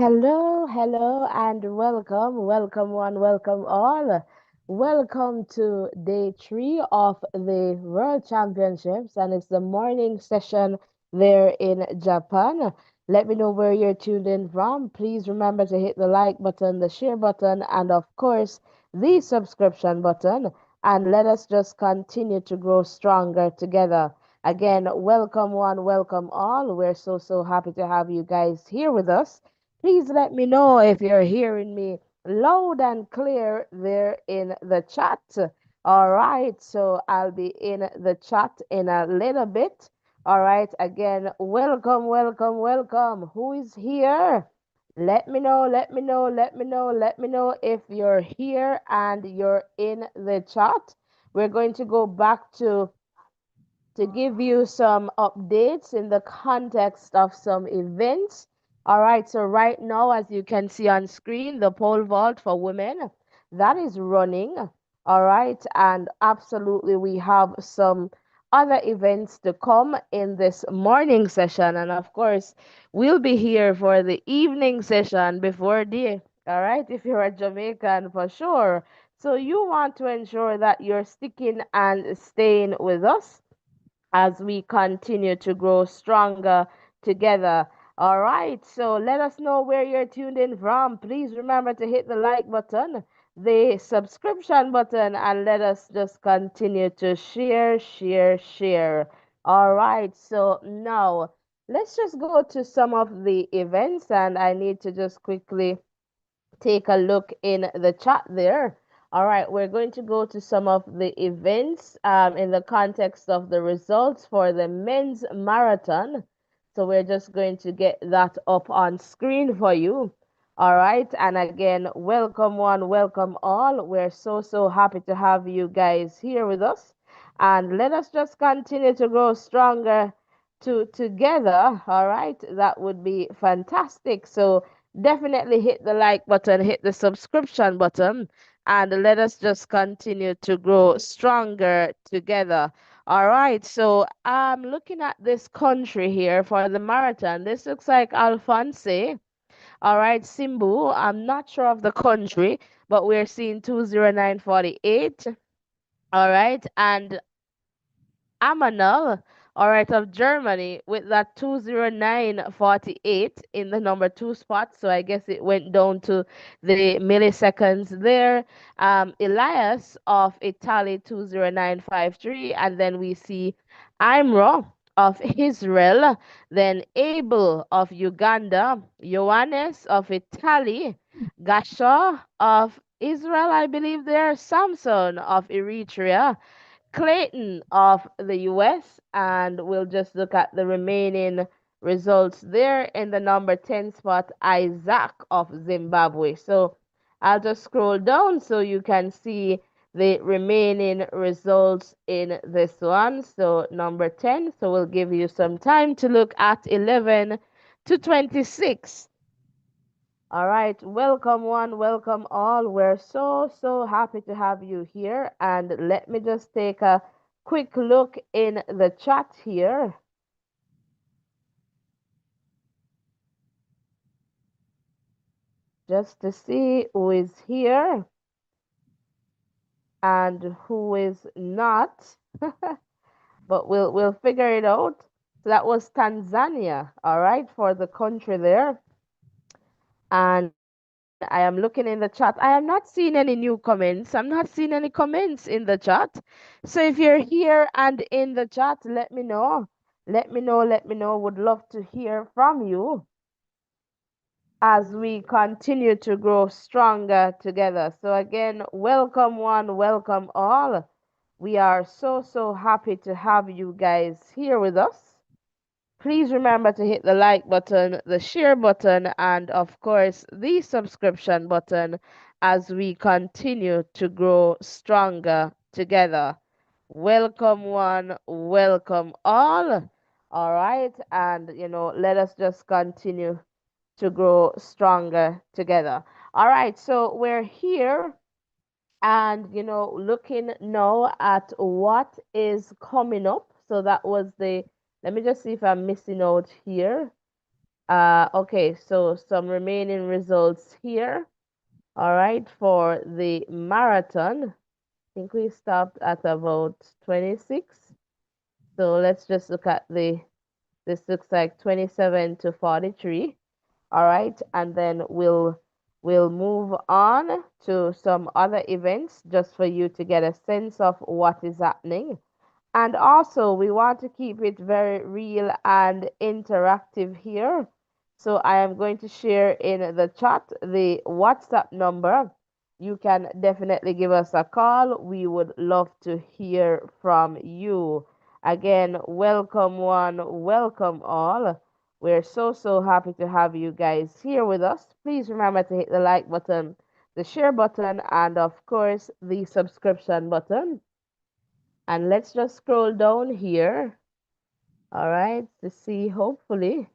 Hello, hello, and welcome, welcome one, welcome all. Welcome to day three of the World Championships, and it's the morning session there in Japan. Let me know where you're tuned in from. Please remember to hit the like button, the share button, and of course, the subscription button. And let us just continue to grow stronger together. Again, welcome one, welcome all. We're so happy to have you guys here with us. Please let me know if you're hearing me loud and clear there in the chat. All right, so I'll be in the chat in a little bit. All right, again, welcome, welcome, welcome. Who is here? Let me know, let me know, let me know, let me know if you're here and you're in the chat. We're going to go back to give you some updates in the context of some events. All right, so right now, as you can see on screen, the pole vault for women that is running. All right, and absolutely, we have some other events to come in this morning session, and of course, we'll be here for the evening session before the. All right, if you're a Jamaican for sure. So you want to ensure that you're sticking and staying with us as we continue to grow stronger together. All right, so let us know where you're tuned in from. Please remember to hit the like button, the subscription button, and let us just continue to share, share, share. All right, so now let's just go to some of the events, and I need to just quickly take a look in the chat there. All right, we're going to go to some of the events in the context of the results for the men's marathon. So we're just going to get that up on screen for you. All right, and again, welcome one, welcome all. We're so happy to have you guys here with us. And let us just continue to grow stronger together. All right, that would be fantastic. So definitely hit the like button, hit the subscription button, and let us just continue to grow stronger together. All right, so I'm looking at this country here for the marathon. This looks like Alphonse. All right, Simbu. I'm not sure of the country, but we're seeing 20948. All right, and Amanal, all right, of Germany with that 20948 in the number two spot. So I guess it went down to the milliseconds there. Elias of Italy 20953. And then we see Imro of Israel. Then Abel of Uganda. Ioannis of Italy. Gasha of Israel, I believe there. Samson of Eritrea. Clayton of the US, and we'll just look at the remaining results there in the number 10 spot, Isaac of Zimbabwe. So I'll just scroll down so you can see the remaining results in this one. So number 10, so we'll give you some time to look at 11 to 26. All right, welcome one, welcome all. We're so happy to have you here. And let me just take a quick look in the chat here. Just to see who is here and who is not. But we'll figure it out. So that was Tanzania, all right, for the country there. And I am looking in the chat. I am not seeing any new comments. I'm not seeing any comments in the chat. So if you're here and in the chat, let me know. Let me know. Let me know. Would love to hear from you as we continue to grow stronger together. So again, welcome one, welcome all. We are so happy to have you guys here with us. Please remember to hit the like button, the share button, and of course, the subscription button as we continue to grow stronger together. Welcome one, welcome all. All right, and let us just continue to grow stronger together. All right, so we're here and looking now at what is coming up. So that was the, let me just see if I'm missing out here. Okay, so some remaining results here. All right, for the marathon, I think we stopped at about 26. So let's just look at this looks like 27 to 43. All right, and then we'll move on to some other events just for you to get a sense of what is happening. And also, we want to keep it very real and interactive here. So I am going to share in the chat the WhatsApp number. You can definitely give us a call. We would love to hear from you. Again, welcome one, welcome all. We're so happy to have you guys here with us. Please remember to hit the like button, the share button, and of course, the subscription button. And let's just scroll down here, all right, to see hopefully.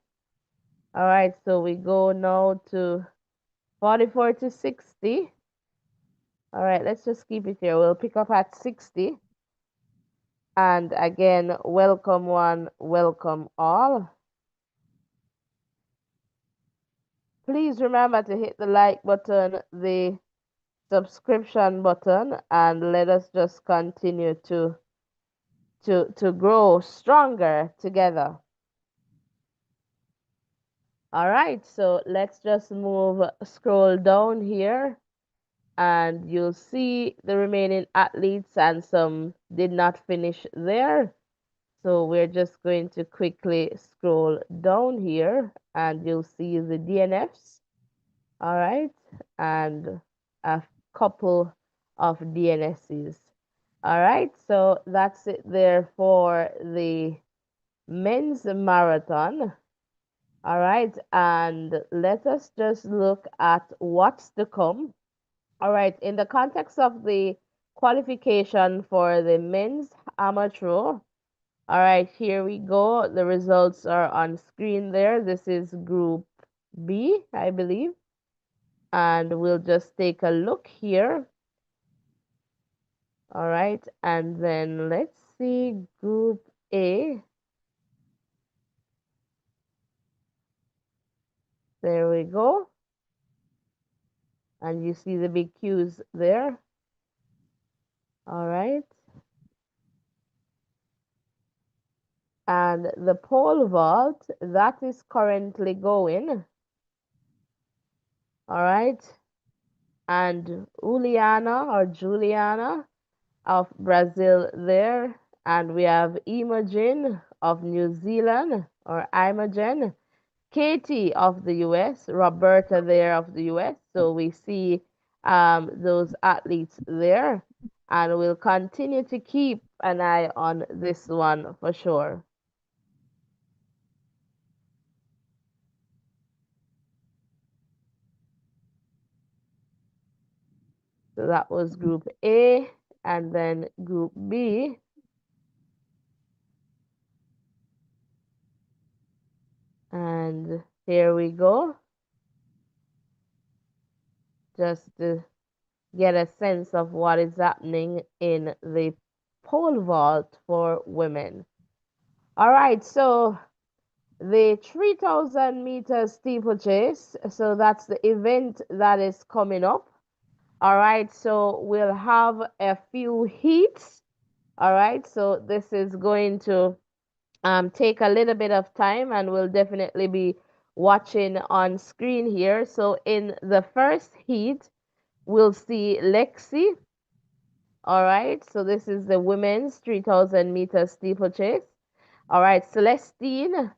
All right, so we go now to 44 to 60. All right, let's just keep it here. We'll pick up at 60. And again, welcome one, welcome all. Please remember to hit the like button, the subscription button, and let us just continue to grow stronger together. All right, so let's just scroll down here, and you'll see the remaining athletes, and some did not finish there. So we're just going to quickly scroll down here, and you'll see the DNFs. All right, and a couple of DNSs. All right, so that's it there for the men's marathon. All right, and let us just look at what's to come. All right, in the context of the qualification for the men's amateur, all right, here we go. The results are on screen there. This is Group B, I believe. And we'll just take a look here. All right, and then let's see Group A. There we go. And you see the big Q's there. All right. And the pole vault, that is currently going. All right. And Juliana of Brazil there. And we have Imogen of New Zealand, or Imogen. Katie of the US, Roberta there of the US. So we see those athletes there. And we'll continue to keep an eye on this one for sure. So that was Group A, and then Group B. And here we go. Just to get a sense of what is happening in the pole vault for women. All right, so the 3,000 meter steeplechase. So that's the event that is coming up. All right, so we'll have a few heats. All right, so this is going to take a little bit of time, and we'll definitely be watching on screen here. So in the first heat, we'll see Lexi. All right, so this is the women's 3,000 meter steeplechase. All right, Celestine,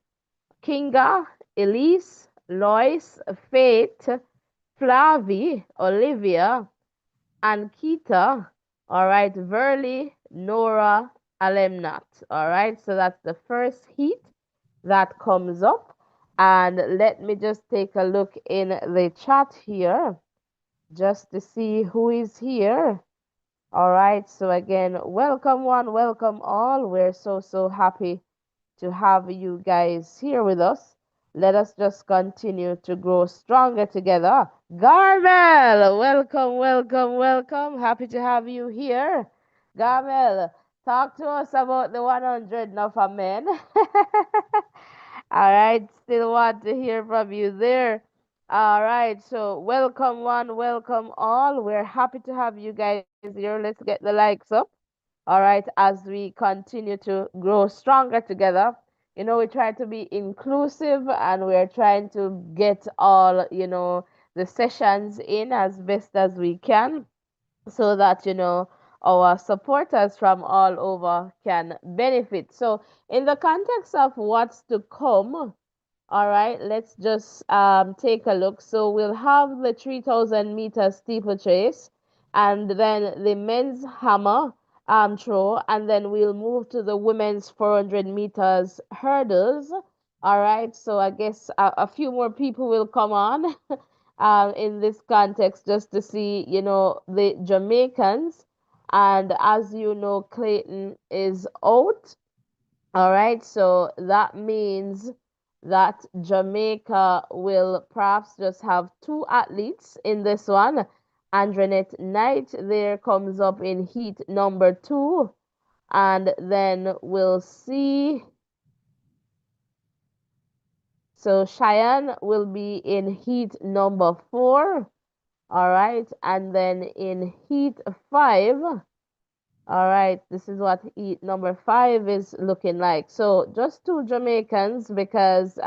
Kinga, Elise, Lois, Faith, Flavi, Olivia, Ankita, all right, Verly, Nora, Alemnat. All right, so that's the first heat that comes up. And let me just take a look in the chat here just to see who is here. All right, so again, welcome one, welcome all. We're so happy to have you guys here with us. Let us just continue to grow stronger together. Garmel, welcome, welcome, welcome. Happy to have you here. Garmel, talk to us about the 100 now for men. All right, still want to hear from you there. All right, so welcome one, welcome all. We're happy to have you guys here. Let's get the likes up. All right, as we continue to grow stronger together. We try to be inclusive and we're trying to get all, the sessions in as best as we can so that our supporters from all over can benefit. So in the context of what's to come, all right, let's just take a look. So we'll have the 3,000-meter steeplechase and then the men's hammer throw, and then we'll move to the women's 400 meters hurdles. All right, so I guess a few more people will come on in this context just to see, the Jamaicans. And as you know, Clayton is out. All right, so that means that Jamaica will perhaps just have two athletes in this one. Andrenet Knight there comes up in heat number two, and then we'll see. So Cheyenne will be in heat number four. All right, and then in heat five, all right, this is what heat number five is looking like. So just two Jamaicans because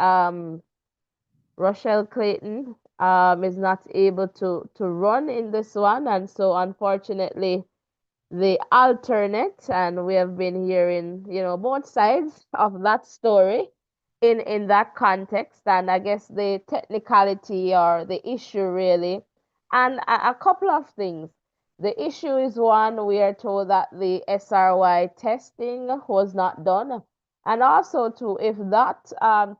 Rochelle Clayton is not able to run in this one, and so unfortunately the alternate, and we have been hearing, both sides of that story in that context, and I guess the technicality or the issue really, and a couple of things. The issue is one, we are told that the SRY testing was not done, and also too, if that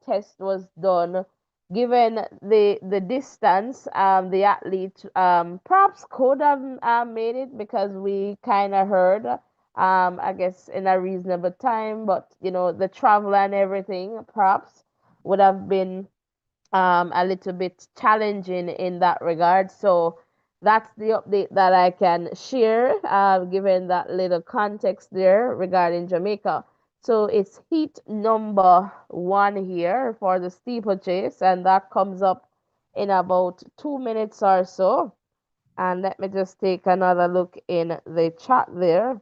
test was done, given the distance, the athlete perhaps could have made it because we kind of heard, I guess, in a reasonable time, but the travel and everything perhaps would have been a little bit challenging in that regard. So that's the update that I can share, given that little context there regarding Jamaica. So it's heat number one here for the steeplechase, and that comes up in about 2 minutes or so. And let me just take another look in the chat there.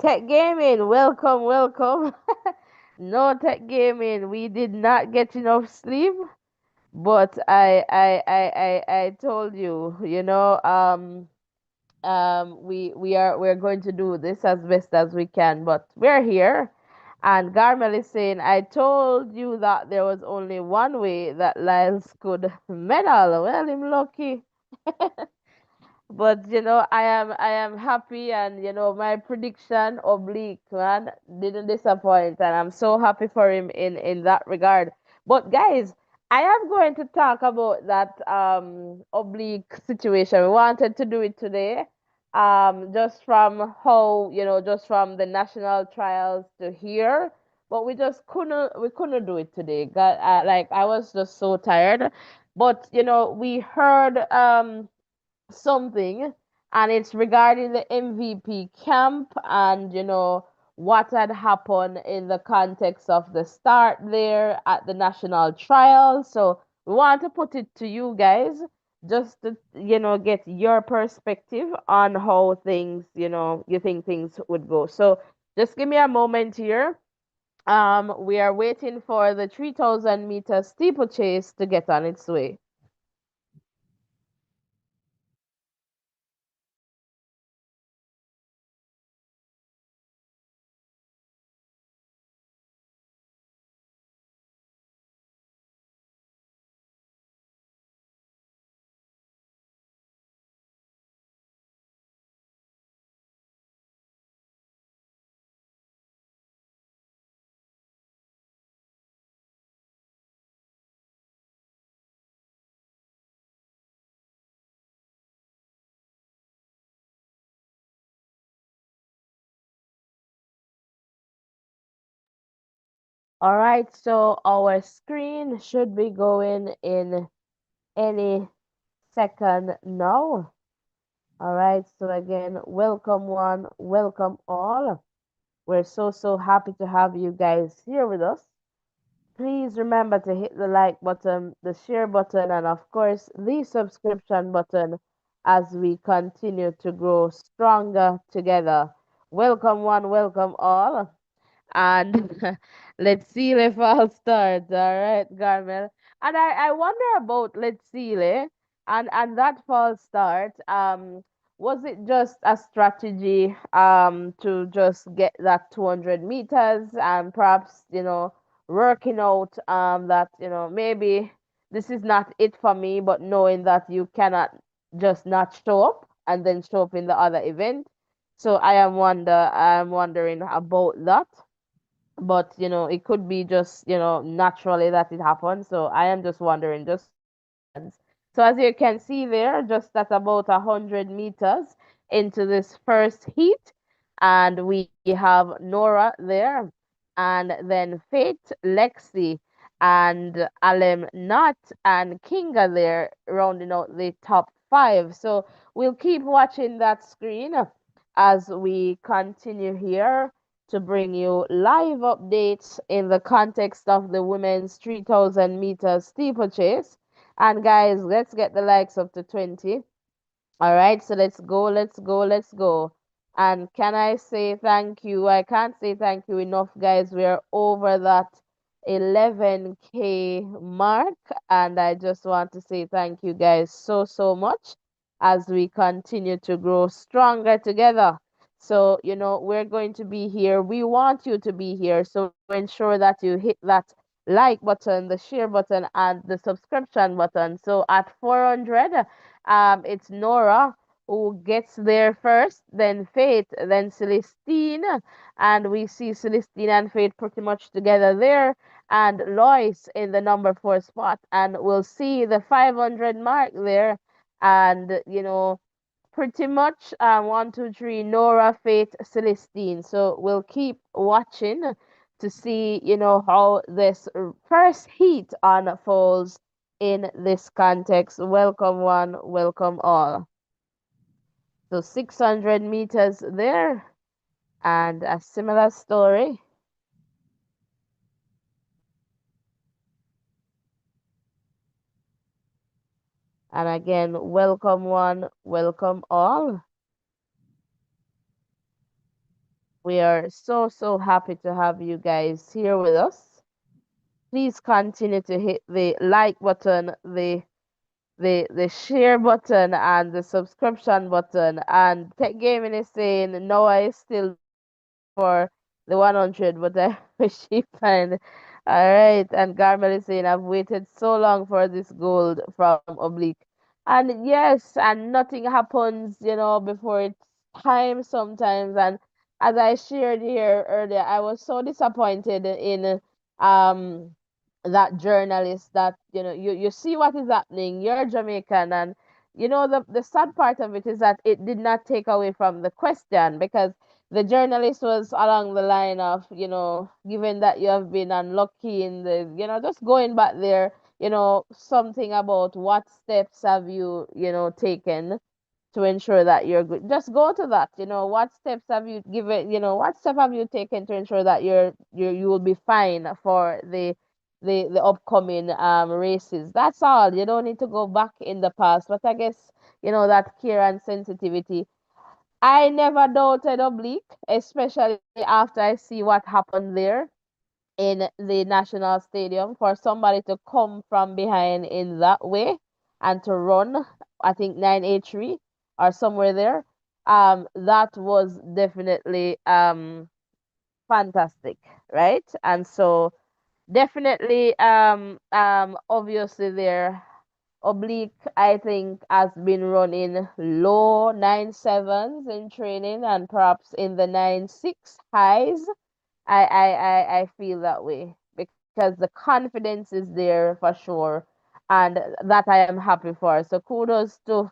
Tech Gaming, welcome, welcome. No Tech Gaming, we did not get enough sleep. But I told you, we're going to do this as best as we can, but we're here. And Garmel is saying, I told you that there was only one way that Lyles could medal. Well, I'm lucky. But I am happy, and my prediction oblique man didn't disappoint, and I'm so happy for him in that regard. But guys, I am going to talk about that oblique situation. We wanted to do it today. Just from how, just from the national trials to here, but we couldn't do it today. Like I was just so tired. But we heard something, and it's regarding the MVP camp and what had happened in the context of the start there at the national trial. So we want to put it to you guys just to get your perspective on how things you think things would go. So just give me a moment here. We are waiting for the 3,000-meter steeplechase to get on its way. All right, so our screen should be going in any second now. All right, so again, welcome one, welcome all. We're so happy to have you guys here with us. Please remember to hit the like button, the share button, and of course, the subscription button as we continue to grow stronger together. Welcome, one, welcome all. And let's see if I'll start. All right, Garmel. And I wonder about let's see, and that false start. Was it just a strategy to just get that 200 meters and perhaps working out that maybe this is not it for me, but knowing that you cannot just not show up and then show up in the other event. So I'm wondering about that, but it could be just naturally that it happens. So I am just wondering, just happens. So as you can see there, just at about 100 meters into this first heat, and we have Nora there, and then Faith, Lexi, and Alem Nat and Kinga there rounding out the top five. So we'll keep watching that screen as we continue here to bring you live updates in the context of the women's 3,000 meters steeplechase. And guys, let's get the likes up to 20. All right, so let's go, let's go, let's go. And can I say thank you? I can't say thank you enough, guys. We're over that 11K mark, and I just want to say thank you guys so much as we continue to grow stronger together. So, we're going to be here. We want you to be here. So ensure that you hit that like button, the share button, and the subscription button. So at 400, it's Nora who gets there first, then Faith, then Celestine, and we see Celestine and Faith pretty much together there, and Lois in the number 4 spot, and we'll see the 500 mark there, and pretty much 1, 2, 3, Nora, Faith, Celestine. So we'll keep watching to see how this first heat unfolds in this context. Welcome one, welcome all. So 600 meters there, and a similar story. And again, welcome one, welcome all. We are so happy to have you guys here with us. Please continue to hit the like button, the share button, and the subscription button. And Tech Gaming is saying Noah is still for the 100, but I wish he find. All right, and Garmel is saying I've waited so long for this gold from Oblique, and yes, and nothing happens, before it's time sometimes. And as I shared here earlier, I was so disappointed in um that journalist that you see what is happening. You're Jamaican, and the sad part of it is that it did not take away from the question, because the journalist was along the line of, given that you have been unlucky in the, just going back there, something about what steps have you, taken to ensure that you're good. Just go to that. What steps have you given? What step have you taken to ensure that you will be fine for the upcoming races? That's all. You don't need to go back in the past. But I guess that care and sensitivity. I never doubted Oblique, especially after I see what happened there in the National Stadium, for somebody to come from behind in that way and to run, I think 983 or somewhere there. That was definitely fantastic, right? And so definitely obviously there Oblique, I think, has been running low 9.7s in training and perhaps in the 9.6 highs. I feel that way because the confidence is there for sure, and that I am happy for. So kudos to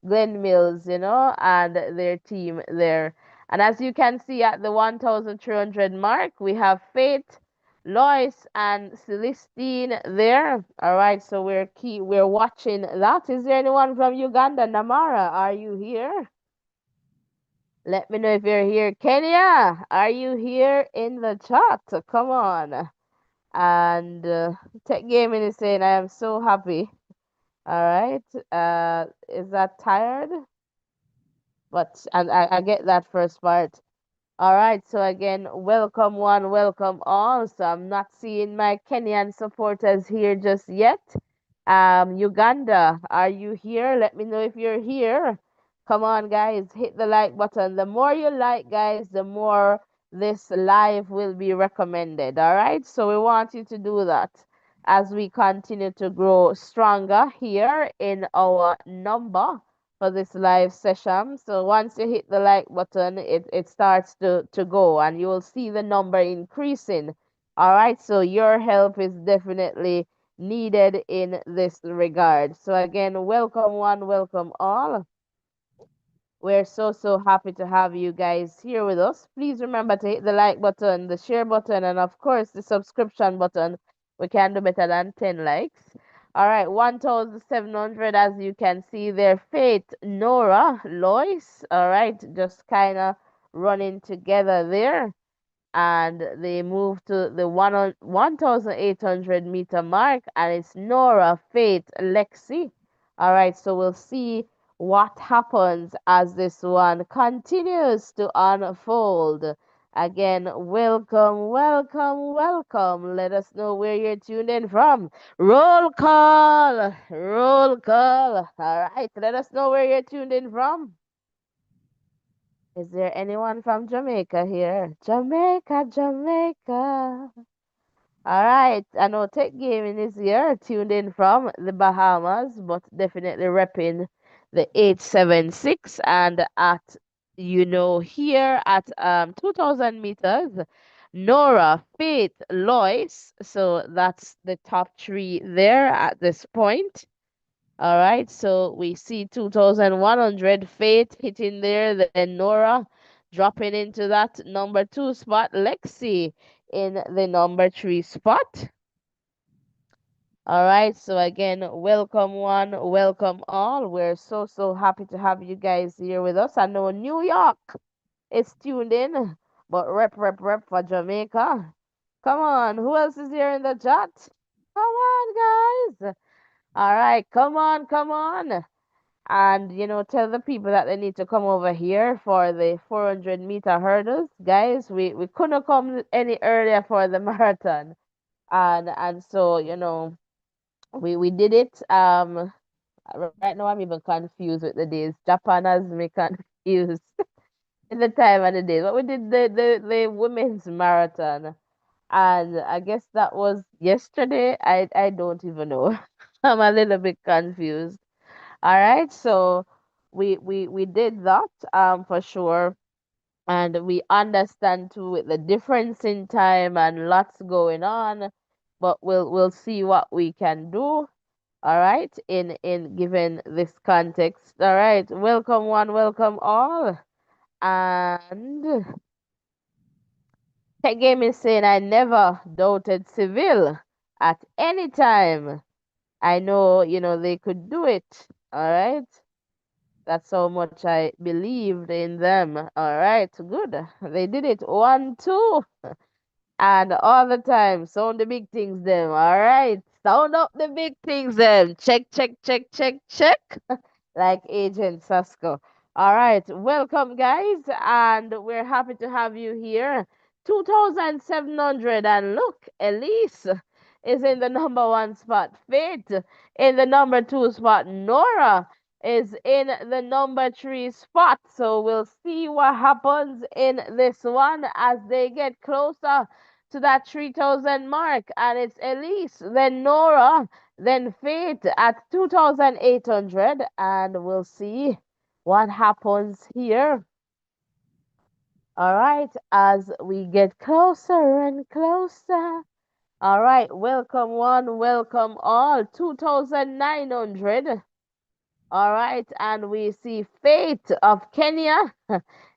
Glenn Mills, and their team there. And as you can see at the 1,300 mark, we have Faith, Lois, and Celestine there. All right, so we're watching that. Is there anyone from Uganda? Namara, are you here? Let me know if you're here. Kenya, are you here in the chat? Come on. And Tech Gaming is saying, I am so happy. All right. Is that tired? But and I get that first part. All right, so again, welcome one, welcome all. So I'm not seeing my Kenyan supporters here just yet. Uganda, are you here? Let me know if you're here. Come on, guys, hit the like button. The more you like, guys, the more this live will be recommended. All right, so we want you to do that as we continue to grow stronger here in our number for this live session. So once you hit the like button, it starts to go and you will see the number increasing. All right, so your help is definitely needed in this regard. So again, welcome one, welcome all. We're so happy to have you guys here with us. Please remember to hit the like button, the share button, and of course the subscription button. We can do better than 10 likes. All right, 1,700 as you can see there. Faith, Nora, Lois. All right, just kind of running together there and they move to the 1,800 meter mark, and it's Nora, Faith, Lexi. All right, so we'll see what happens as this one continues to unfold. Again, welcome, welcome, welcome. Let us know where you're tuned in from. Roll call, roll call. All right, let us know where you're tuned in from. Is there anyone from Jamaica here? Jamaica, Jamaica. All right. I know Tech Gaming is here, tuned in from the Bahamas, but definitely repping the 876 and at here at 2000 meters. Nora, Faith, Lois. So that's the top three there at this point. All right, so we see 2,100 Faith hitting there, then Nora dropping into that number two spot, Lexi in the number three spot. All right, so again, welcome one, welcome all. We're so happy to have you guys here with us. I know New York is tuned in, but rep for Jamaica. Come on, who else is here in the chat? Come on, guys. All right, come on, come on. And tell the people that they need to come over here for the 400-meter hurdles, guys. We couldn't come any earlier for the marathon, and so we did it. Right now I'm even confused with the days. Japan has me confused in the time and the days, but we did the women's marathon, and I guess that was yesterday. I don't even know. I'm a little bit confused. All right, so we did that for sure, and we understand too with the difference in time and lots going on, but we'll see what we can do. All right, in given this context. All right, welcome one, welcome all, and Tech Game is saying I never doubted Seville at any time. I know they could do it. All right. That's how much I believed in them. All right, good. They did it. 1, 2. And all the time, sound the big things them. All right. Sound up the big things them. Check, check, check, check, check. Like Agent Sasko. All right. Welcome, guys. And we're happy to have you here. 2,700. And look, Elise is in the number one spot. Faith in the number two spot. Nora is in the number three spot. So we'll see what happens in this one as they get closer to that 3,000 mark. And it's Elise, then Nora, then Faith at 2,800. And we'll see what happens here. All right, as we get closer and closer. All right, welcome one, welcome all. 2,900. All right, and we see Faith of Kenya,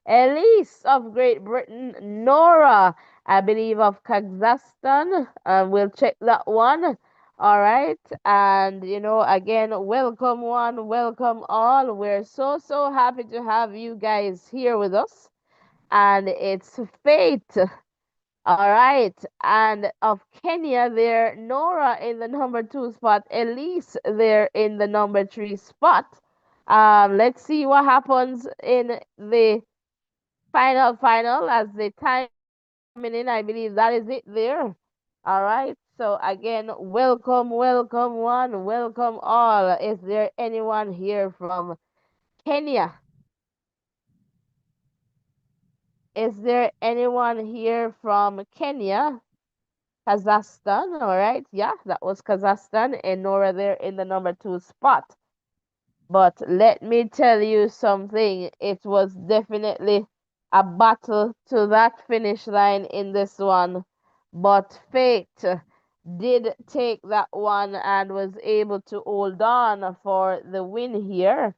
Elise of Great Britain, Nora, I believe, of Kazakhstan. We'll check that one. All right. And, again, welcome one, welcome all. We're so, so happy to have you guys here with us. And it's Faith. All right. And of Kenya there, Nora in the number 2 spot, Elise there in the number 3 spot. Let's see what happens in the final as the time is coming in. I believe that is it there. All right. So again, welcome, welcome one, welcome all. Is there anyone here from Kenya? Is there anyone here from Kenya? Kazakhstan, all right. Yeah, that was Kazakhstan and Nora there in the number 2 spot. But let me tell you something, it was definitely a battle to that finish line in this one. But fate did take that one and was able to hold on for the win here.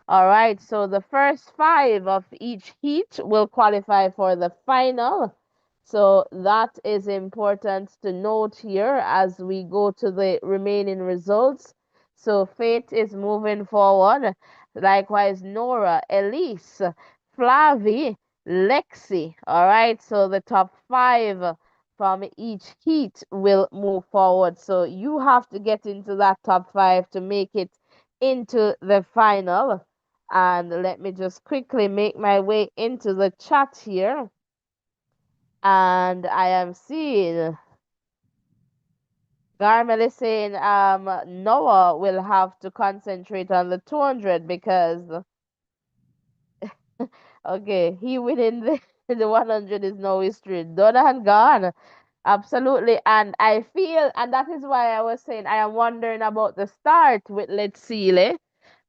All right, so the first 5 of each heat will qualify for the final. So that is important to note here as we go to the remaining results. So Faith is moving forward. Likewise, Nora, Elise, Flavi, Lexi. All right, so the top 5 from each heat will move forward. So you have to get into that top 5 to make it into the final. And let me just quickly make my way into the chat here. And I am seeing Garmel is saying Noah will have to concentrate on the 200 because okay, he winning the, the 100 is no history. Done and gone. Absolutely. And I feel, and that is why I was saying I am wondering about the start with Let's See,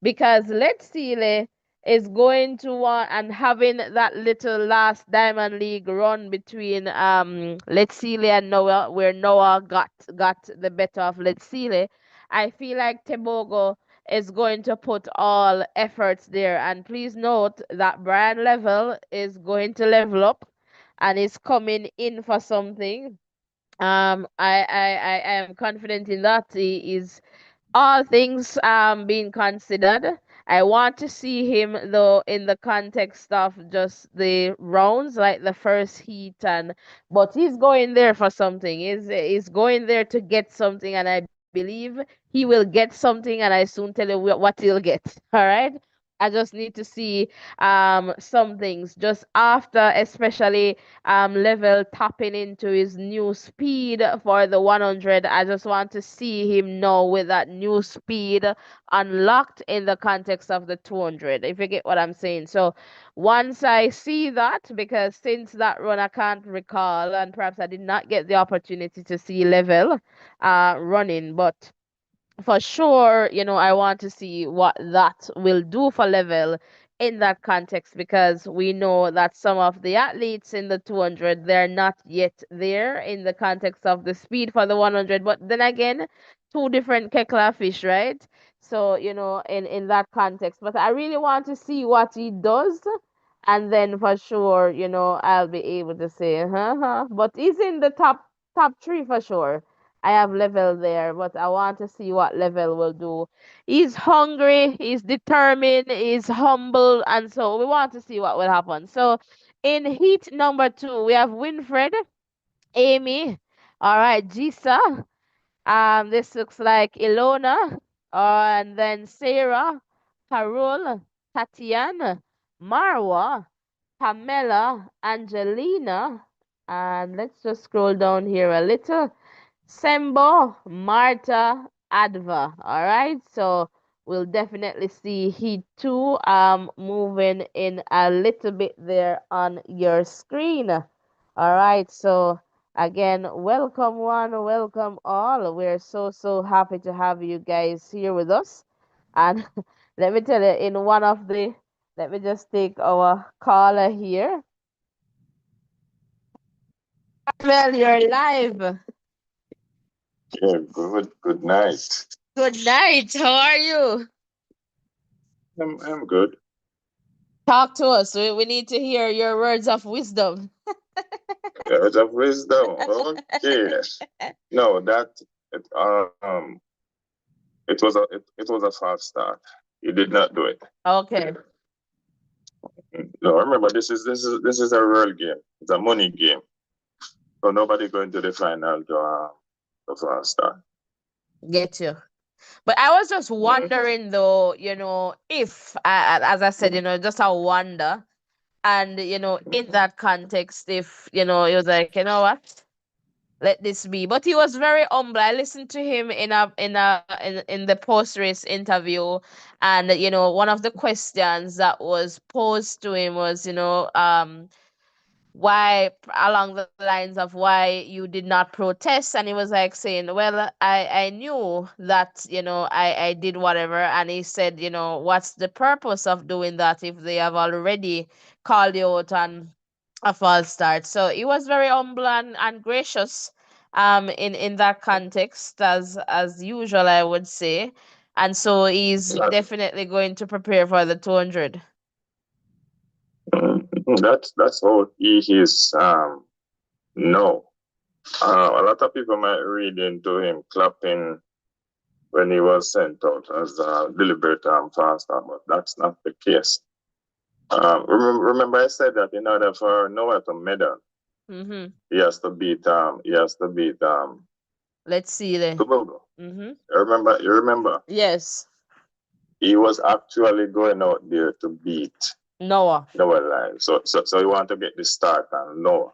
because Let's See is going to want and having that little last Diamond League run between Let's See and Noah, where Noah got the better of Let's See. I feel like Tebogo is going to put all efforts there. And please note that Brian Level is going to level up and is coming in for something. I am confident in that. He is all things being considered. I want to see him though in the context of just the rounds, like the first heat, and but he's going there for something. He's going there to get something, and I believe he will get something, and I soon tell you what he'll get. All right. I just need to see some things just after, especially level tapping into his new speed for the 100. I just want to see him now with that new speed unlocked in the context of the 200, if you get what I'm saying. So once I see that, because since that run I can't recall, and perhaps I did not get the opportunity to see level running, but for sure, I want to see what that will do for level in that context, because we know that some of the athletes in the 200, they're not yet there in the context of the speed for the 100. But then again, two different Kekla fish, right? So, in that context. But I really want to see what he does. And then for sure, I'll be able to say, but he's in the top 3 for sure. I have level there, but I want to see what level will do. He's hungry, he's determined, he's humble, and so we want to see what will happen. So in heat number 2, we have Winfred, Amy, all right, Jisa. This looks like Ilona, and then Sarah, Carol, Tatiana, Marwa, Pamela, Angelina, and let's just scroll down here a little. Sembo, Marta, Adva. All right, so we'll definitely see Heat 2 moving in a little bit there on your screen. All right, so again, welcome one, welcome all. We're so, so happy to have you guys here with us. And let me tell you, let me just take our caller here. Well, you're live. Yeah, good night. Good night. How are you? I'm good. Talk to us. We need to hear your words of wisdom. Words of wisdom. Okay. No, that it, it was a false start. He did not do it. Okay. No, remember this is a real game. It's a money game. So nobody going to the final to false start. Get you. But I was just wondering though, if, as I said, just a wonder. And, in that context, if, he was like, you know what? Let this be. But he was very humble. I listened to him in the post race interview, and one of the questions that was posed to him was, why, along the lines of why you did not protest, and he was like saying, well, I knew that, I did whatever. And he said, what's the purpose of doing that if they have already called you out on a false start? So he was very humble and gracious in that context, as usual, I would say. And so he's definitely going to prepare for the 200. That's how he is. No. A lot of people might read into him clapping when he was sent out as a deliberate faster, but that's not the case. Remember, I said that in order for Noah to medal, he has to beat Let's see there. Tobago. You remember? Yes. He was actually going out there to beat Noah. Live. So he want to get the start on Noah.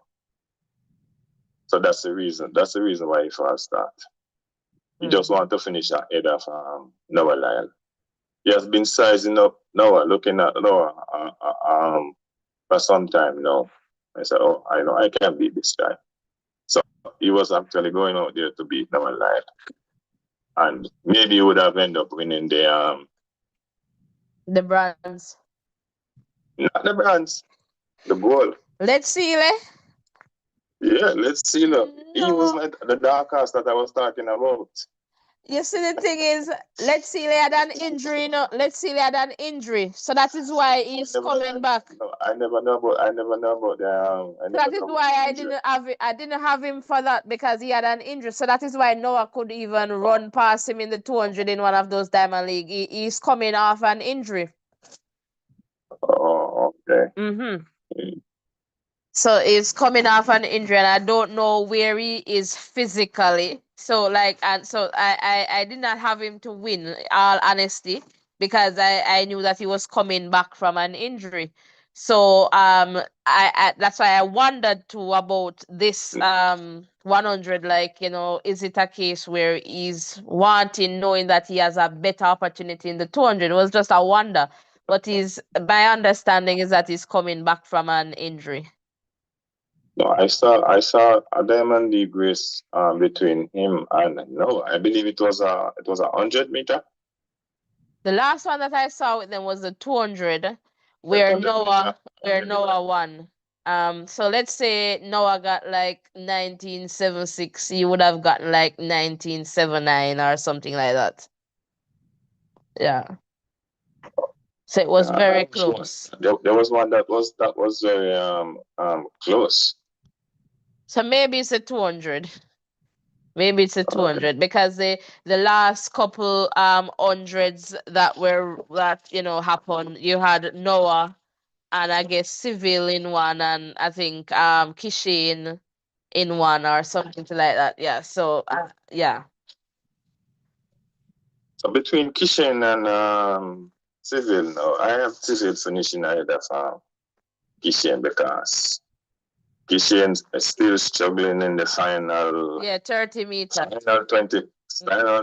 So that's the reason. That's the reason why he first start. He just want to finish ahead of Noah Lyle. He has been sizing up Noah, looking at Noah for some time now. I said, oh, I know I can beat this guy. So he was actually going out there to beat Noah Lyle. And maybe he would have ended up winning the bronze. Not the bronze, the gold. Let's see, Yeah, let's see. Look, he was not the dark horse that I was talking about. You see, the thing is, let's see, had an injury. Let's see, had an injury, so that is why he's coming back. No, I never know about that is why I didn't have him for that, because he had an injury. So that is why Noah could even run past him in the 200 in one of those Diamond League. He's coming off an injury. Oh, okay. So he's coming off an injury, and I don't know where he is physically. So I did not have him to win, all honesty, because I knew that he was coming back from an injury. So I that's why I wondered too about this 100. Like, is it a case where he's knowing that he has a better opportunity in the 200? It was just a wonder. But my understanding is that he's coming back from an injury. No, I saw a Diamond League race between him and Noah. I believe it was a 100-meter. The last one that I saw with them was the 200, where Noah won. So let's say Noah got like 1976, he would have gotten like 1979 or something like that. Yeah. So it was very close. There was one that was very close. So maybe it's a 200. Maybe it's a 200, because the last couple hundreds that happened, you had Noah and I guess Civil in one, and I think Kishin in one or something like that. Yeah. So yeah. So between Kishin and Civil, no, I have Civil finishing ahead of Kishin, because Kishin is still struggling in the final. Yeah, 30 meter. Final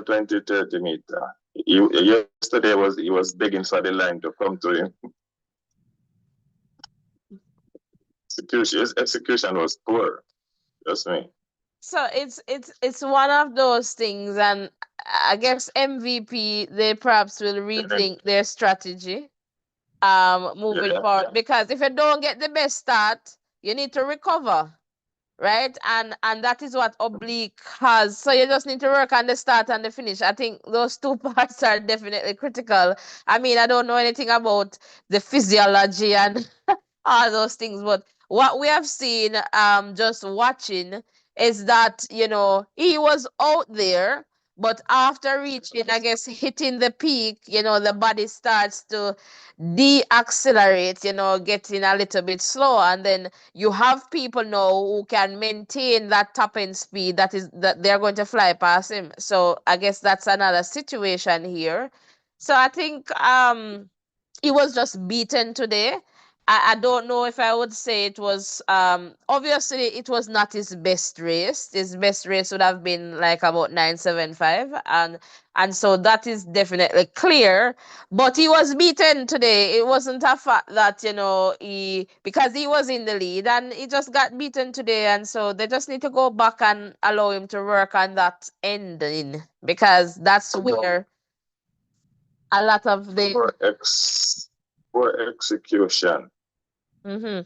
20, 30 meter. Yesterday he was begging for the line to come to him. His execution was poor. Just me. So it's one of those things, and I guess MVP, they perhaps will rethink their strategy moving forward, because if you don't get the best start, you need to recover, right? And that is what oblique has. So you just need to work on the start and the finish. I think those two parts are definitely critical. I mean, I don't know anything about the physiology and all those things, but what we have seen just watching is that, he was out there, but after reaching, I guess, hitting the peak, the body starts to deaccelerate, getting a little bit slow, and then you have people now who can maintain that top end speed that they're going to fly past him. So I guess that's another situation here. So I think he was just beaten today. I don't know if I would say it was obviously it was not his best race. His best race would have been like about 975, and so that is definitely clear. But he was beaten today. It wasn't a fact that, he, because he was in the lead and he just got beaten today, and so they just need to go back and allow him to work on that ending, because that's where a lot of the For execution. mm-hmm.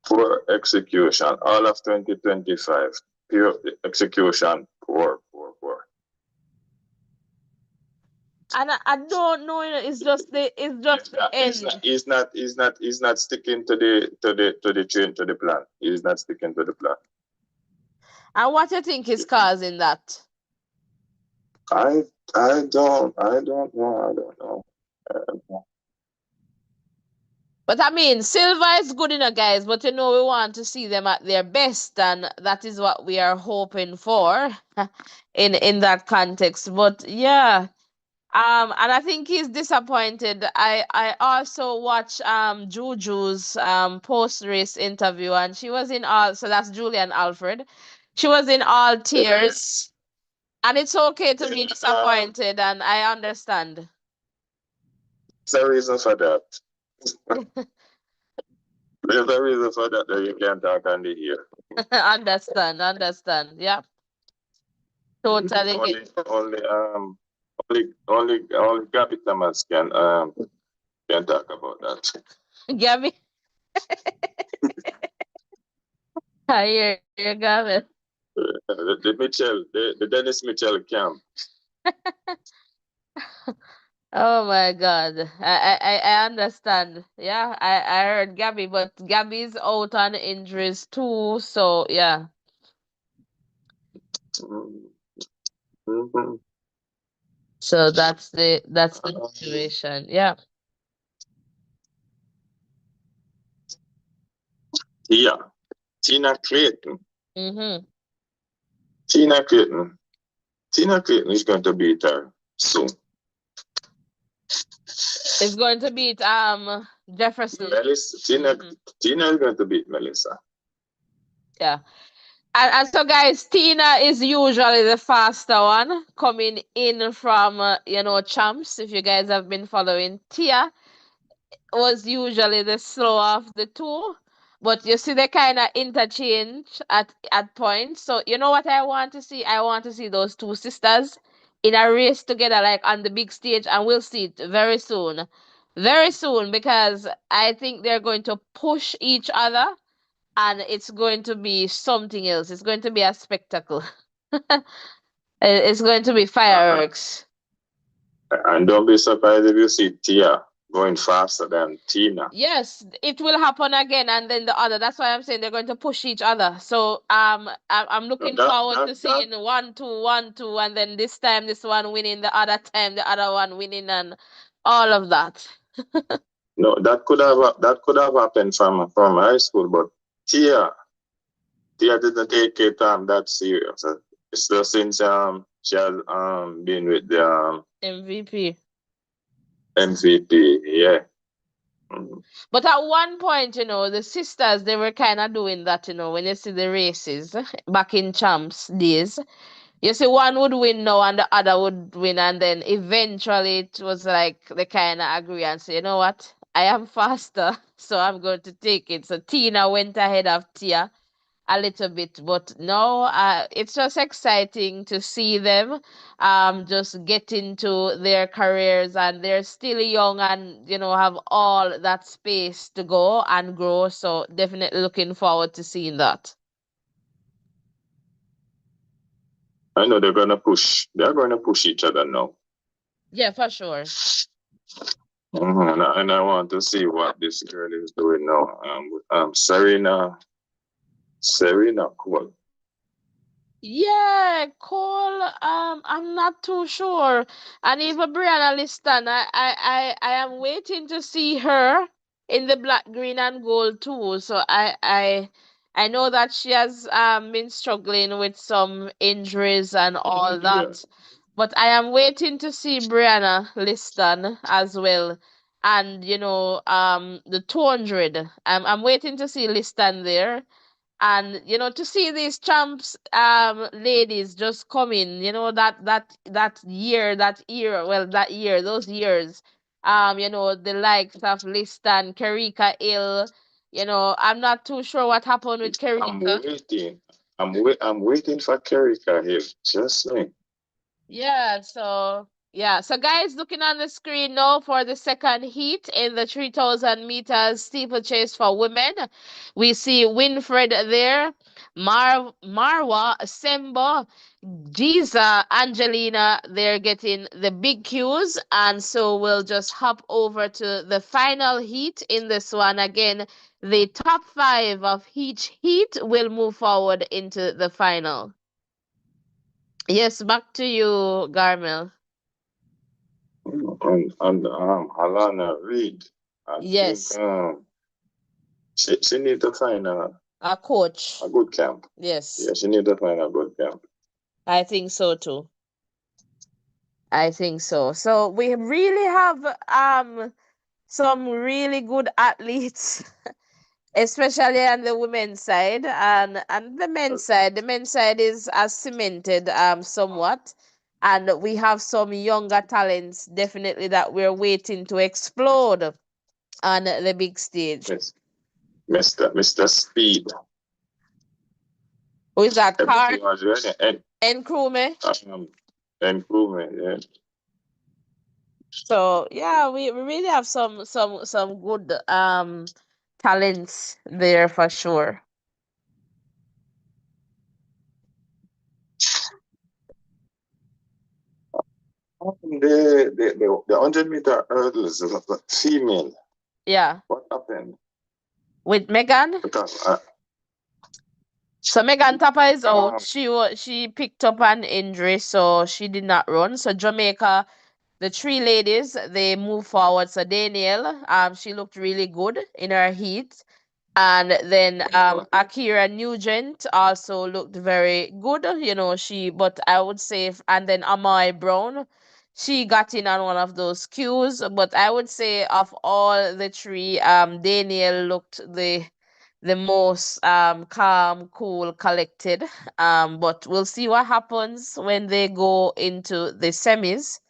For execution. All of 2025. Pure execution. Poor. And I don't know, it's just the end. He's not sticking to the train, to the plan. He's not sticking to the plan. And what you think is causing that? I don't know. But I mean, Silva is good enough, guys, but we want to see them at their best, and that is what we are hoping for in that context. But yeah. And I think he's disappointed. I also watched Juju's post race interview, and she was in all, so that's Julian Alfred. She was in all tears. And it's okay to be disappointed, and I understand. There's a reason for that. There's a reason for that you can't talk on the here. Understand. Yeah. Totally. Only Gabby Thomas can talk about that. Gabby. I hear you, Gabby. The Dennis Mitchell camp. Oh my God. I understand. Yeah, I heard Gabby, but Gabby's out on injuries too. So yeah. Mm-hmm. So that's the situation. Yeah. Yeah. Tina Clayton. Mm-hmm. Tina Clayton. Tina Clayton is going to beat her soon. It's going to beat Jefferson. Tina is going to beat Melissa. Yeah. And so, guys, Tina is usually the faster one coming in from, champs. If you guys have been following, Tia was usually the slower of the two. But you see, they kind of interchange at points. So, you know what I want to see? I want to see those two sisters in a race together, like on the big stage, and we'll see it very soon. Very soon, because I think they're going to push each other, and it's going to be something else. It's going to be a spectacle. It's going to be fireworks. And don't be surprised if you see Tia going faster than Tina. Yes, it will happen again, and then the other. That's why I'm saying they're going to push each other. So I'm looking forward to seeing 1-2, 1-2, and then this time this one winning, the other time the other one winning, and all of that. No, that could have happened from high school, but Tia didn't take it that serious. It's just since she has been with the MVP. Yeah. But at one point, the sisters, they were kind of doing that, when you see the races back in champs days. You see, one would win now and the other would win, and then eventually it was like they kind of agree and say, you know what, I am faster, so I'm going to take it. So Tina went ahead of Tia a little bit, but no, it's just exciting to see them just get into their careers, and they're still young and have all that space to go and grow. So definitely looking forward to seeing that. I know they're going to push each other now. Yeah, for sure. And I want to see what this girl is doing now. Serena Cole. Yeah, Cole. I'm not too sure. And even Brianna Liston, I am waiting to see her in the black, green, and gold too. So I know that she has been struggling with some injuries and all Yeah. that. But I am waiting to see Brianna Liston as well. And the 200. I'm waiting to see Liston there, and to see these champs ladies just come in, that year, that era, well, that year, those years, the likes of Liston, Karika Hill. I'm not too sure what happened with I'm Karika. waiting. I'm waiting for Kerika here. Just me. Yeah, so guys, looking on the screen now for the second heat in the 3,000 meters steeplechase for women. We see Winfred there, Marwa, Sembo, Giza, Angelina. They're getting the big cues, and so we'll just hop over to the final heat in this one. Again, the top five of each heat will move forward into the final. Yes, back to you, Garmel. And Alana Reid. I think Yes, she need to find a coach. a good camp. Yes, Yeah, she need to find a good camp. I think so too. I think so. So we really have some really good athletes, especially on the women's side, and the men's side. The men's side is as cemented somewhat. And we have some younger talents definitely that we're waiting to explode on the big stage. Yes. Mr. Speed. Who is that? Car Everything was ready. and Krume. Improvement, yeah. So yeah, we really have some good talents there for sure. The 100-meter hurdles, the female. Yeah, What happened? with Megan. Because So Megan Tapper is out. She picked up an injury, so she did not run. So Jamaica, the three ladies, they move forward. So Danielle, she looked really good in her heat. And then Akira Nugent also looked very good, but I would say, and then Amai Brown, she got in on one of those cues. But I would say of all the three, Daniel looked the most calm, cool, collected. But we'll see what happens when they go into the semis.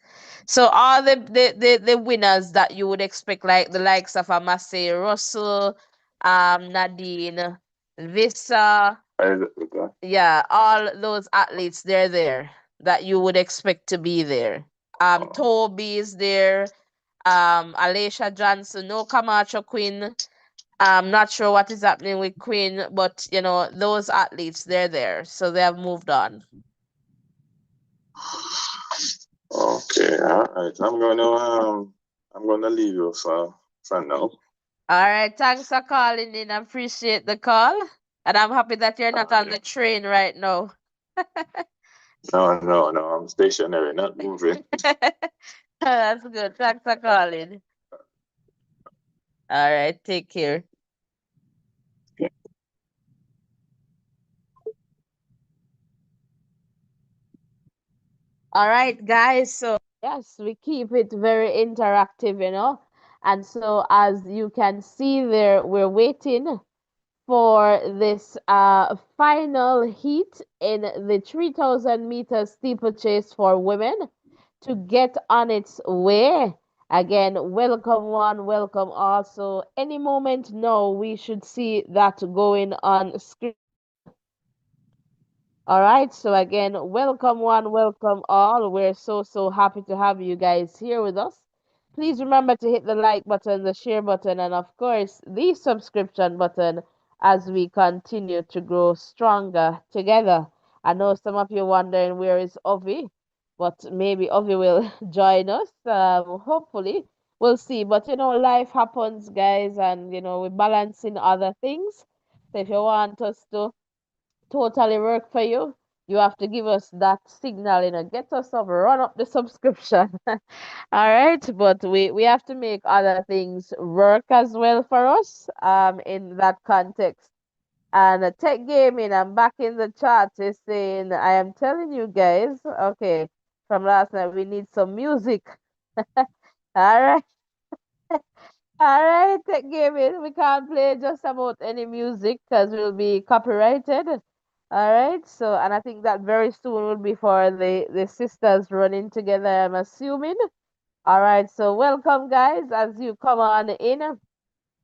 So all the winners that you would expect, like the likes of Amasei Russell, Nadine, Visa, yeah, all those athletes, they're there that you would expect to be there. Toby is there, Alicia Johnson, no Camacho Quinn. I'm not sure what is happening with Quinn, but those athletes, they're there, so they have moved on. Okay, all right. I'm gonna leave you for now. All right, thanks for calling in. I appreciate the call. And I'm happy that you're not on the train right now. No. I'm stationary, not moving. That's good. Thanks for calling. All right, take care. All right, guys. So, yes, we keep it very interactive. And so, as you can see there, we're waiting for this final heat in the 3,000 meter steeplechase for women to get on its way. Again, welcome one, welcome all. So any moment now, we should see that going on screen. All right, so again, welcome one, welcome all. We're so happy to have you guys here with us. Please remember to hit the like button, the share button, and of course, the subscription button as we continue to grow stronger together. I know some of you wondering where is Ovi, but maybe Ovi will join us, hopefully, we'll see. But life happens, guys, and we're balancing other things. So if you want us to totally work for you, you have to give us that signal, get us up, run up the subscription. All right, but we have to make other things work as well for us in that context. And Tech Gaming, I'm back in the chat, is saying, I am telling you guys, okay, from last night, we need some music. All right. All right, Tech Gaming. We can't play just about any music because we'll be copyrighted. All right. So, and I think that very soon will be for the sisters running together, I'm assuming. All right. So, welcome, guys, as you come on in.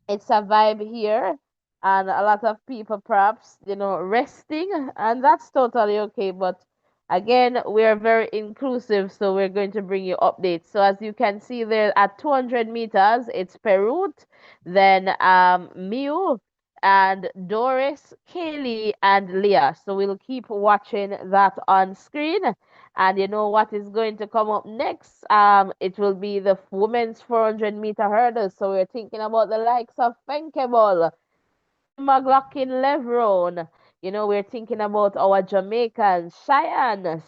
It's a vibe here, and a lot of people perhaps resting, and that's totally okay. But again, we are very inclusive, so we're going to bring you updates. So as you can see there, at 200 meters it's Perut, then Miu, and Doris, Kaylee, and Leah. So we'll keep watching that on screen. And you know what is going to come up next? It will be the women's 400-meter hurdles. So we're thinking about the likes of Fenkebol, McLaughlin Levron. We're thinking about our Jamaicans, Cheyenne,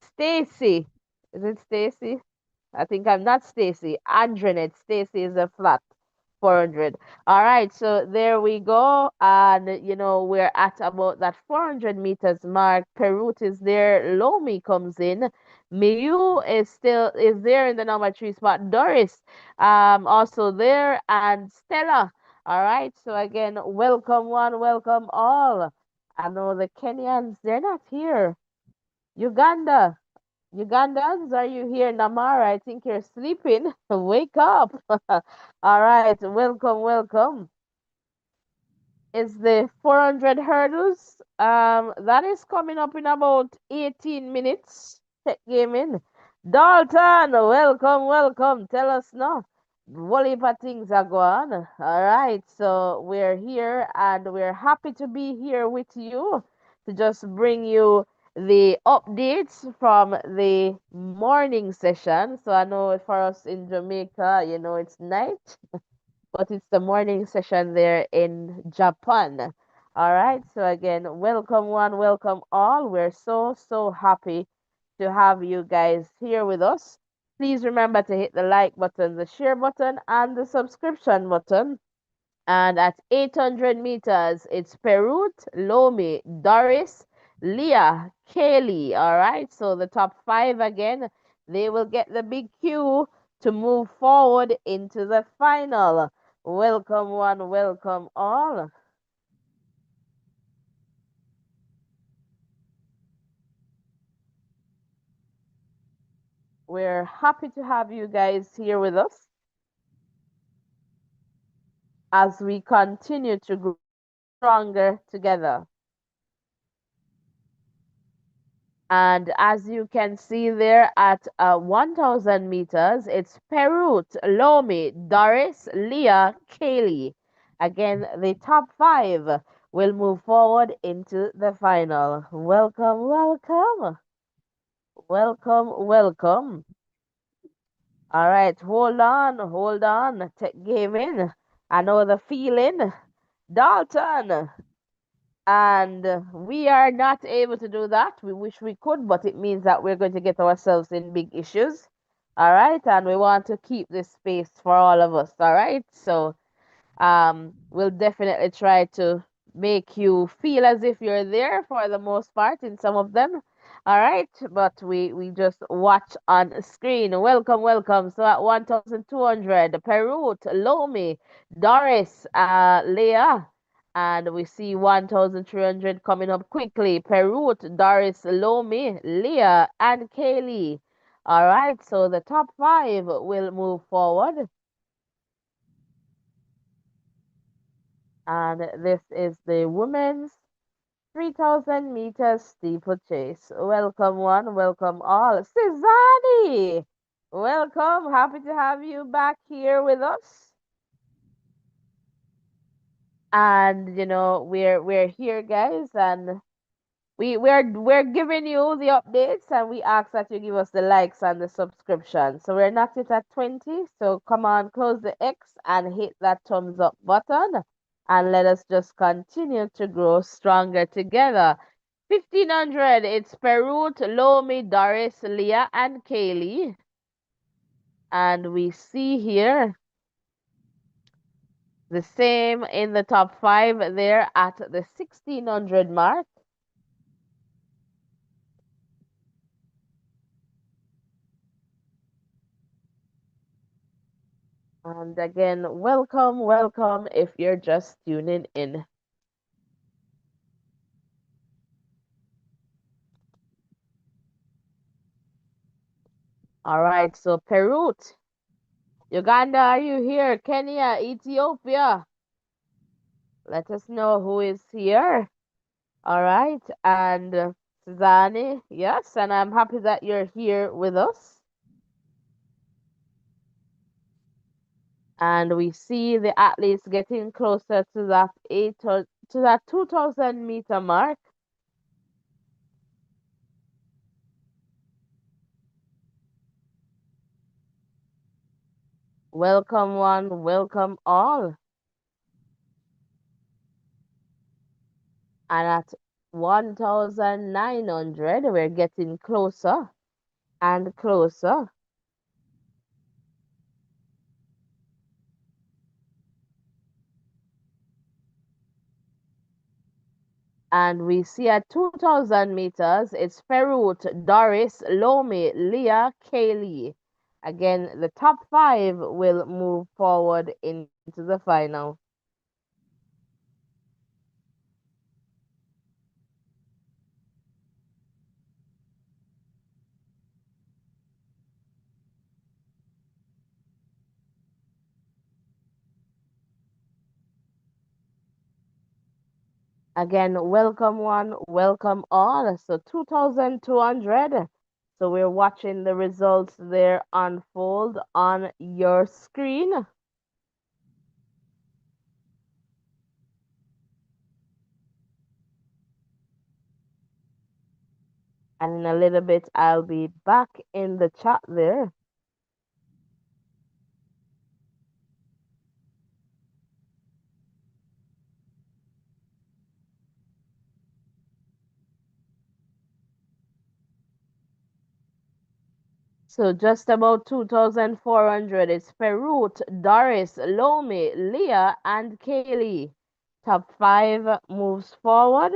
Stacy. Is it Stacy? I think I'm not Stacy. Andrenet. Stacy is a flat 400. All right, so there we go. And we're at about that 400 meters mark. Perut is there. Lomi comes in. Miyu is there in the number 3 spot. Doris also there, and Stella. All right, so again, welcome one, welcome all. I know the Kenyans, they're not here. Uganda. Ugandans, are you here? Namara, I think you're sleeping. Wake up. All right, welcome, welcome. Is the 400 hurdles. That is coming up in about 18 minutes. Tech gaming. Dalton, welcome, welcome. Tell us now. What heap of things are going on. All right, so we're here and we're happy to be here with you to just bring you the updates from the morning session. So I know for us in Jamaica, it's night, but it's the morning session there in Japan. All right. So again, welcome one, welcome all. We're so, so happy to have you guys here with us. Please remember to hit the like button, the share button, and the subscription button. And at 800 meters, it's Perut, Lomi, Doris, Leah, Kaylee. All right. So the top 5 again, they will get the big cue to move forward into the final. Welcome one, welcome all. We're happy to have you guys here with us as we continue to grow stronger together. And as you can see there at 1,000 meters, it's Perut, Lomi, Doris, Leah, Kaylee. Again, the top 5 will move forward into the final. Welcome, welcome. Welcome, welcome. All right, hold on, hold on. Tech gaming. I know the feeling. Dalton. And we are not able to do that. We wish we could, but it means that we're going to get ourselves in big issues. All right. And we want to keep this space for all of us. All right. So we'll definitely try to make you feel as if you're there for the most part in some of them. All right, but we just watch on screen. Welcome, welcome. So at 1,200, Perut, Lomi, Doris, Leah, and we see 1,300 coming up quickly. Perut, Doris, Lomi, Leah, and Kaylee. All right, so the top 5 will move forward. And this is the women's 3,000 meters steeplechase. Welcome one, welcome all. Cesani! Welcome, happy to have you back here with us. And we're here, guys, and we're giving you the updates, and we ask that you give us the likes and the subscription. So we're not yet at 20. So come on, close the X and hit that thumbs up button, and let us just continue to grow stronger together. 1500, it's Perut, Lomi, Doris, Leah, and Kaylee. And we see here the same in the top 5 there at the 1600 mark. And again, welcome, welcome if you're just tuning in. All right, so Perut, Uganda, are you here? Kenya, Ethiopia. Let us know who is here. All right, and Suzanne, yes, and I'm happy that you're here with us. And we see the athletes getting closer to that 2000 meter mark. Welcome one, welcome all. And at 1900, we're getting closer and closer. And we see at 2000 meters, it's Perut, Doris, Lomi, Leah, Kaylee. Again, the top 5 will move forward into the final. Again, welcome one, welcome all. So 2200. So we're watching the results there unfold on your screen. And in a little bit, I'll be back in the chat there. So just about 2,400. It's Perut, Doris, Lomi, Leah, and Kaylee. Top 5 moves forward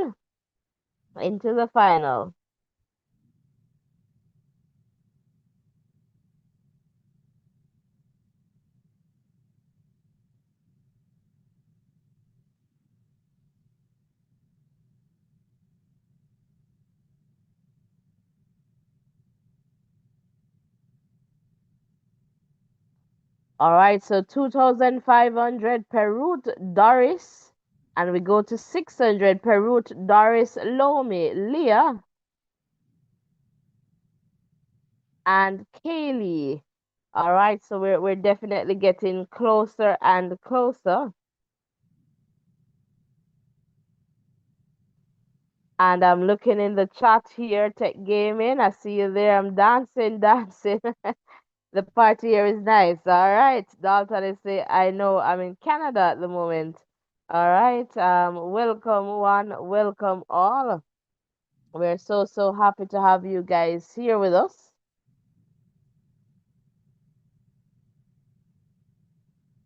into the final. All right, so 2,500 Perut, Doris, and we go to 600 Perut, Doris, Lomi, Leah, and Kaylee. All right, so we're definitely getting closer and closer. And I'm looking in the chat here, Tech Gaming. I see you there. I'm dancing, dancing. The party here is nice. All right. Dalton is say, I know I'm in Canada at the moment. All right. Welcome one, welcome all. We're so happy to have you guys here with us.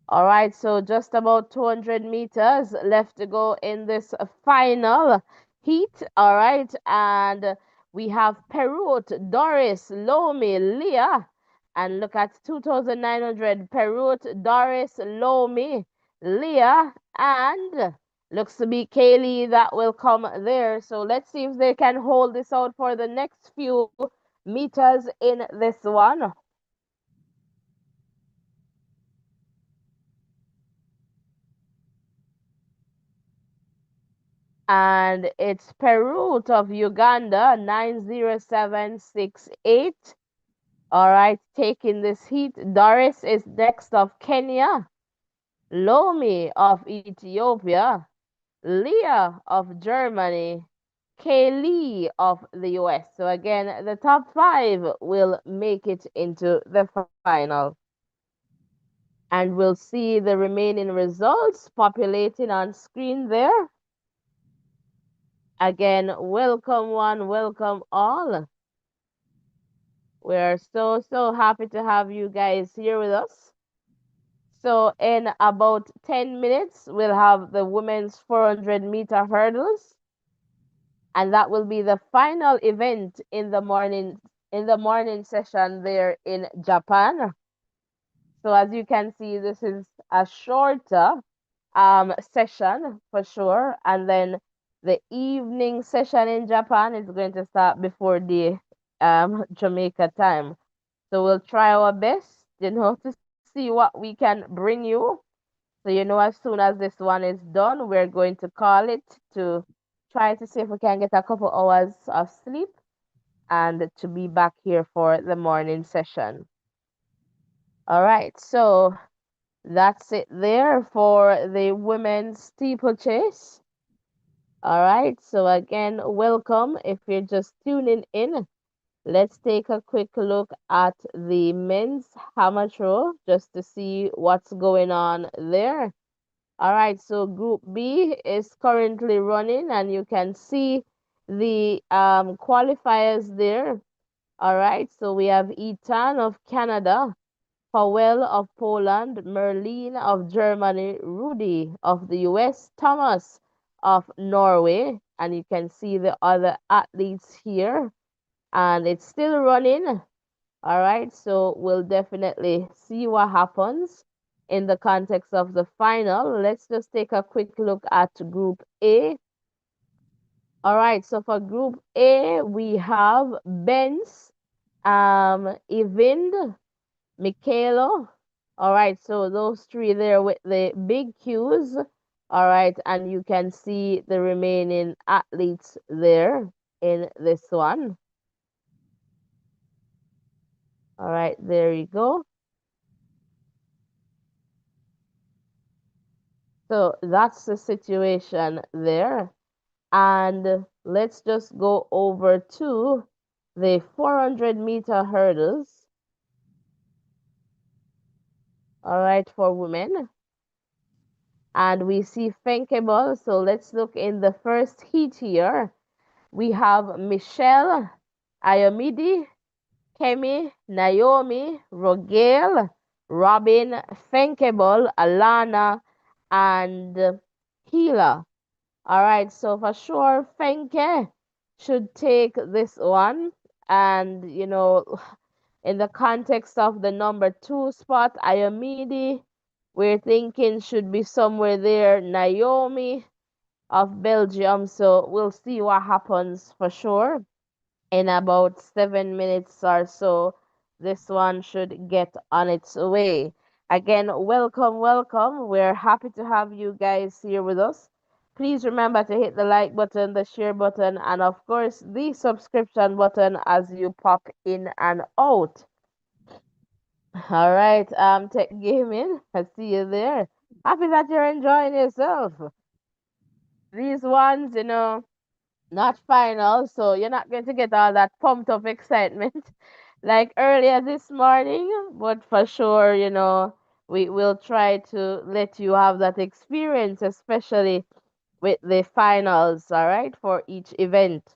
All right, so just about 200 meters left to go in this final heat. All right, and we have Perut, Doris, Lomi, Leah, and look at 2,900 Perut, Doris, Lomi, Leah, and looks to be Kaylee that will come there. So let's see if they can hold this out for the next few meters in this one. And it's Perut of Uganda, 90768. All right, taking this heat. Doris is next of Kenya. Lomi of Ethiopia. Leah of Germany. Kaylee of the US. So again, the top five will make it into the final. And we'll see the remaining results populating on screen there. Again, welcome one, welcome all. We're so happy to have you guys here with us. So in about 10 minutes, we'll have the women's 400-meter hurdles, and that will be the final event in the morning session there in Japan. So as you can see, this is a shorter session for sure, and then the evening session in Japan is going to start before the Jamaica time. So we'll try our best, to see what we can bring you. So, as soon as this one is done, we're going to call it to try to see if we can get a couple hours of sleep and to be back here for the morning session. All right, so that's it there for the women's steeplechase. All right, so again, welcome if you're just tuning in. Let's take a quick look at the men's hammer throw just to see what's going on there. All right, so Group B is currently running, and you can see the qualifiers there. All right, so we have Ethan of Canada, Powell of Poland, Merlin of Germany, Rudy of the US, Thomas of Norway, and you can see the other athletes here, and it's still running. All right, so we'll definitely see what happens in the context of the final. Let's just take a quick look at Group A. All right, so for Group A, we have Benz, Evind, Michaelo. All right, so those three there with the big Qs. All right, and you can see the remaining athletes there in this one. All right, there you go. So that's the situation there. And let's just go over to the 400-meter hurdles. All right, for women. And we see Fenkable. So let's look in the first heat here. We have Michelle, Ayomidi, Kemi, Naomi, Rogel, Robin, Fenkable, Alana, and Hila. All right, so for sure, Fenke should take this one. And, in the context of the number two spot, Ayomidi, we're thinking should be somewhere there. Naomi of Belgium. So we'll see what happens for sure in about 7 minutes or so. This one should get on its way. Again, welcome, welcome. We're happy to have you guys here with us. Please remember to hit the like button, the share button, and of course the subscription button as you pop in and out. All right, Tech Gaming, I see you there. Happy that you're enjoying yourself. These ones, not final, so you're not going to get all that pumped up excitement like earlier this morning, but for sure, we will try to let you have that experience, especially with the finals, all right, for each event.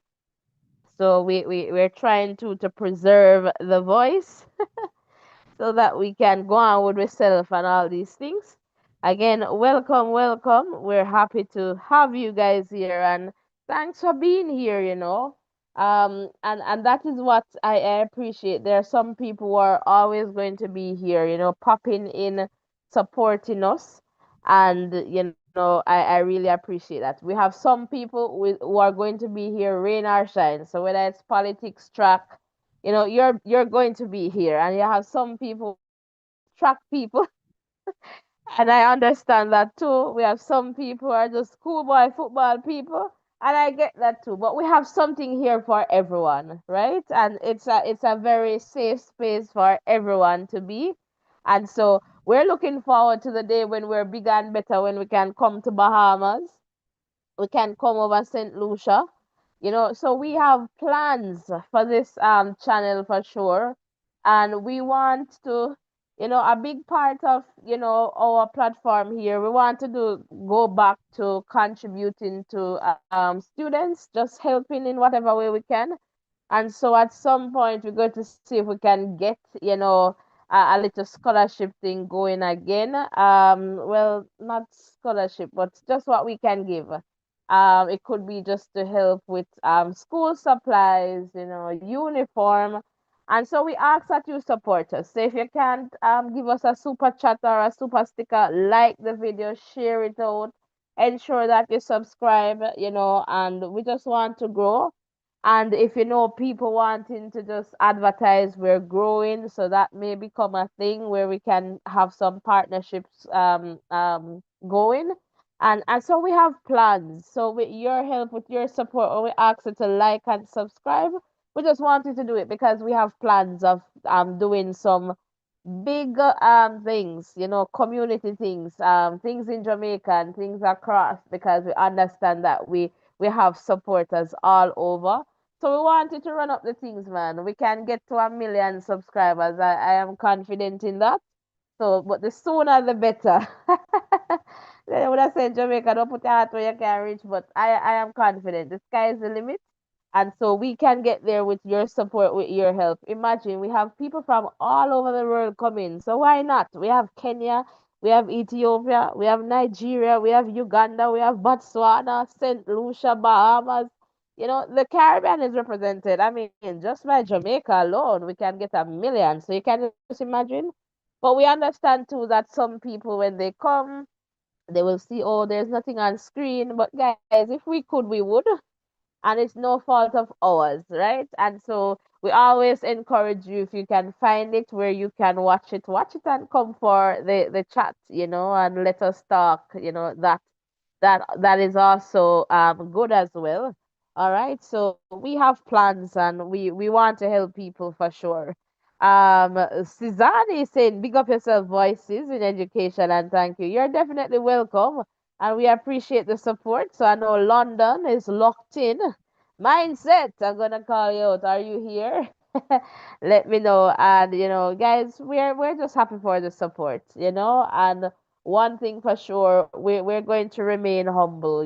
So we're trying to preserve the voice so that we can go on with ourselves and all these things. Again, welcome, welcome. We're happy to have you guys here, and thanks for being here, and that is what I appreciate. There are some people who are always going to be here, popping in, supporting us, and I really appreciate that. We have some people who are going to be here, rain or shine. So whether it's politics track, you're going to be here, and you have some people track people, and I understand that too. We have some people who are just schoolboy football people, and I get that too. But we have something here for everyone, right? And it's a very safe space for everyone to be. And so we're looking forward to the day when we're bigger and better, when we can come to Bahamas, we can come over St. Lucia, So we have plans for this channel for sure, and we want to, a big part of our platform here, we want to do go back to contributing to students, just helping in whatever way we can. And so at some point, we're going to see if we can get, a little scholarship thing going again. Well, not scholarship, but just what we can give. It could be just to help with school supplies, uniform. And so we ask that you support us. So if you can't give us a super chat or a super sticker, like the video, share it out, ensure that you subscribe, and we just want to grow. And if people wanting to just advertise, we're growing, so that may become a thing where we can have some partnerships going. And so we have plans. So with your help, with your support, when we ask you to like and subscribe, we just want you to do it because we have plans of doing some big things, community things, things in Jamaica and things across, because we understand that we have supporters all over. So we wanted to run up the things, man. We can get to 1 million subscribers. I am confident in that. So, but the sooner the better. They would have said Jamaica, don't put your heart where you can reach, but I am confident. The sky is the limit. And so we can get there with your support, with your help. Imagine we have people from all over the world coming. So why not? We have Kenya, we have Ethiopia, we have Nigeria, we have Uganda, we have Botswana, St. Lucia, Bahamas. The Caribbean is represented. I mean, just by Jamaica alone, we can get 1 million. So you can just imagine. But we understand too that some people, when they come, they will see, oh, there's nothing on screen. But guys, if we could, we would, and it's no fault of ours, right? And so we always encourage you, if you can find it where you can watch it and come for the chat, and let us talk, that is also good as well. All right, so we have plans and we want to help people for sure. Suzanne is saying, big up yourself, voices in education, and thank you. You're definitely welcome, and we appreciate the support. So I know London is locked in. Mindset, I'm gonna call you out. Are you here? Let me know. And guys, we're just happy for the support, and one thing for sure, we're going to remain humble.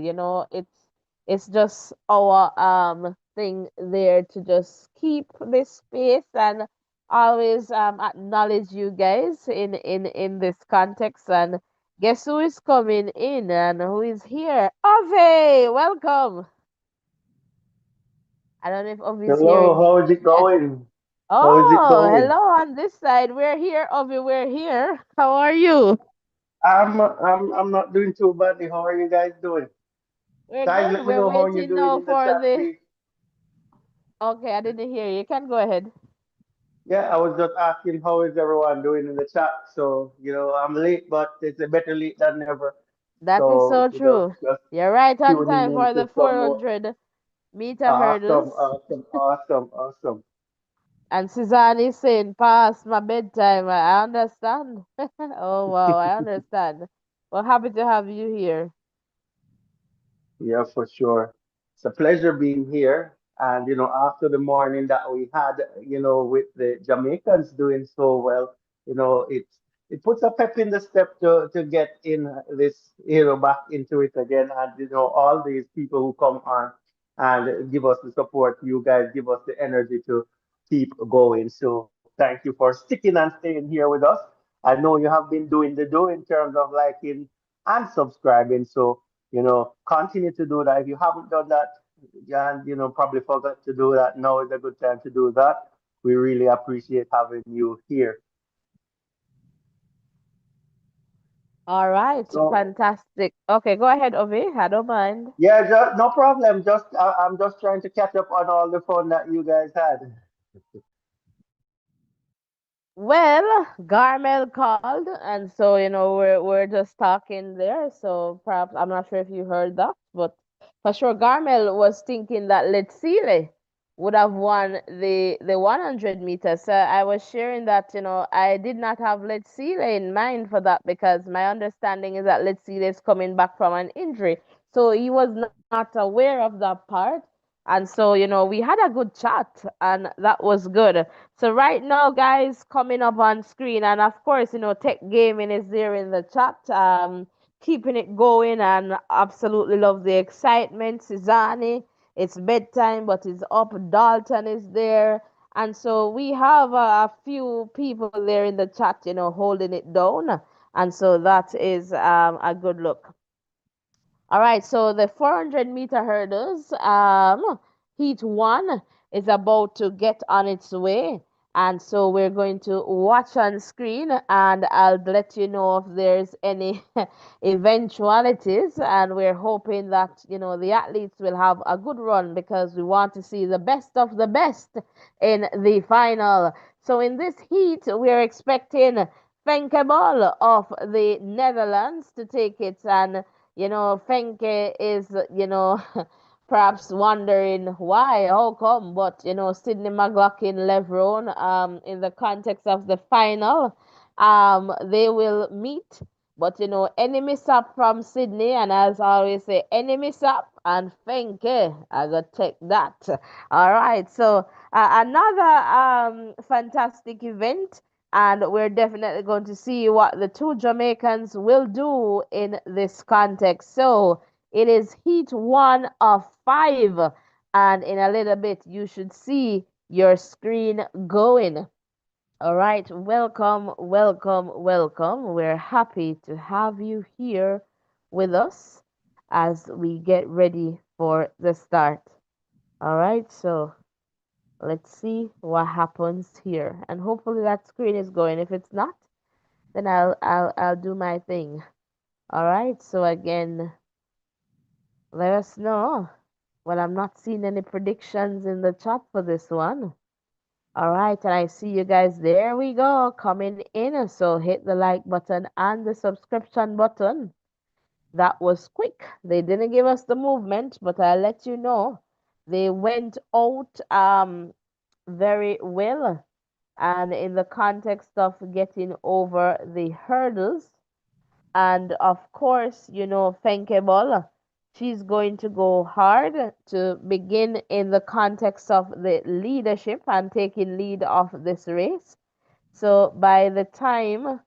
It's just our thing there to just keep this space and always acknowledge you guys in this context. And guess who is coming in and who is here? Ove, welcome. I don't know if Ove is Hello, hearing me. how is it Yes. going? How is it Oh, going? hello on this side. We're here, Ove. We're here. How are you? I'm not doing too badly. How are you guys doing? We're Guys, good. let me We're know how you're waiting doing now in the for chat, the. please. Okay, I didn't hear you. You can go ahead. Yeah, I was just asking how is everyone doing in the chat. So, I'm late, but it's a better late than never. That is So, so true. just You're right on tuning time for into the some more 400-meter awesome, hurdles. awesome, awesome, awesome. And Suzanne is saying, past my bedtime. I understand. Oh, wow. I understand. Well, happy to have you here. Yeah, for sure. It's a pleasure being here. And, after the morning that we had, with the Jamaicans doing so well, it puts a pep in the step to get in this, back into it again. And, all these people who come on and give us the support, you guys give us the energy to keep going. So thank you for sticking and staying here with us. I know you have been doing the do in terms of liking and subscribing. So continue to do that. If you haven't done that, and probably forgot to do that, now is a good time to do that. We really appreciate having you here. All right. So Fantastic. Okay, go ahead, Ovi. I don't mind. yeah, no problem. I'm just trying to catch up on all the fun that you guys had. Well, Garmel called, and so we're just talking there. So perhaps I'm not sure if you heard that, but for sure, Garmel was thinking that Letsile would have won the 100 meters. So I was sharing that I did not have Letsile in mind for that, because my understanding is that, let's see, Letsile is coming back from an injury, so he was not aware of that part. And so, we had a good chat and that was good. So right now, guys, coming up on screen, and of course, Tech Gaming is there in the chat, keeping it going, and absolutely love the excitement. Cezanne, it's bedtime, but it's up. Dalton is there. And so we have a few people there in the chat, holding it down. And so that is a good look. All right, so the 400-meter hurdles, heat one is about to get on its way. And so we're going to watch on screen and I'll let you know if there's any eventualities. And we're hoping that, the athletes will have a good run because we want to see the best of the best in the final. So in this heat, we're expecting Femke Bol of the Netherlands to take it, and Fenke is, perhaps wondering why, how come, but, Sydney McLaughlin, Levron, in the context of the final, they will meet. But, any mishap from Sydney, and as I always say, any mishap and Fenke, I gotta take that. All right, so another fantastic event, and we're definitely going to see what the two Jamaicans will do in this context. So it is heat one of five, and in a little bit you should see your screen going. All right, welcome, welcome, welcome. We're happy to have you here with us as we get ready for the start. All right, so let's see what happens here. And hopefully that screen is going. If it's not, then I'll do my thing. All right. So again, let us know. Well, I'm not seeing any predictions in the chat for this one. All right, and I see you guys. There we go, coming in. So hit the like button and the subscription button. That was quick. They didn't give us the movement, but I'll let you know. They went out very well, and in the context of getting over the hurdles. And of course, Fenkebol, she's going to go hard to begin in the context of the leadership and taking lead of this race. So by the time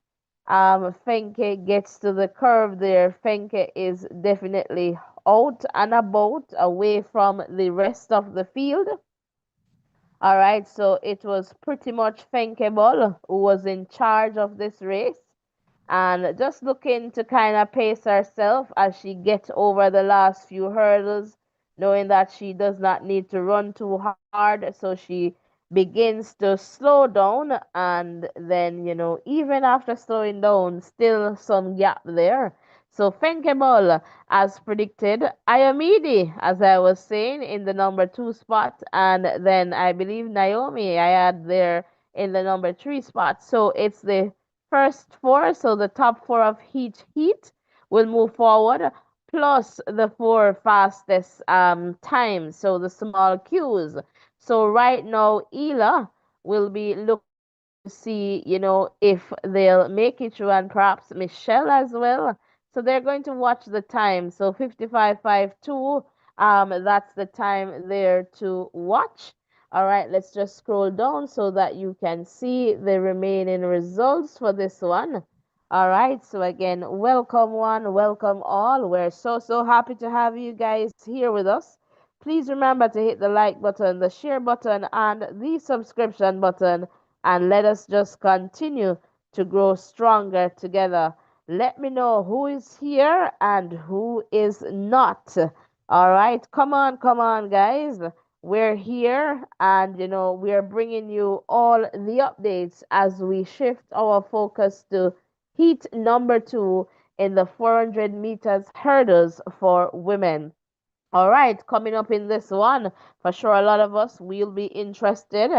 Fenke gets to the curve there, Fenke is definitely out and about, away from the rest of the field. All right, so it was pretty much Fenkebol who was in charge of this race, and just looking to kind of pace herself as she gets over the last few hurdles, knowing that she does not need to run too hard. So she begins to slow down, and then, even after slowing down, still some gap there. So Fenkebol, as predicted, Ayamidi, as I was saying, in the number two spot, and then I believe Naomi I had there in the number three spot. So it's the first four, so the top four of each heat will move forward, plus the four fastest times, so the small cues. So right now, Ela will be looking to see, if they'll make it through, and perhaps Michelle as well. So they're going to watch the time. So 55.52, that's the time there to watch. All right, let's just scroll down so that you can see the remaining results for this one. All right, so again, welcome one, welcome all. We're so happy to have you guys here with us. Please remember to hit the like button, the share button, and the subscription button, and let us just continue to grow stronger together. Let me know who is here and who is not. All right, come on, guys. We're here, and we're bringing you all the updates as we shift our focus to heat number two in the 400 meters hurdles for women. All right, coming up in this one, for sure, a lot of us will be interested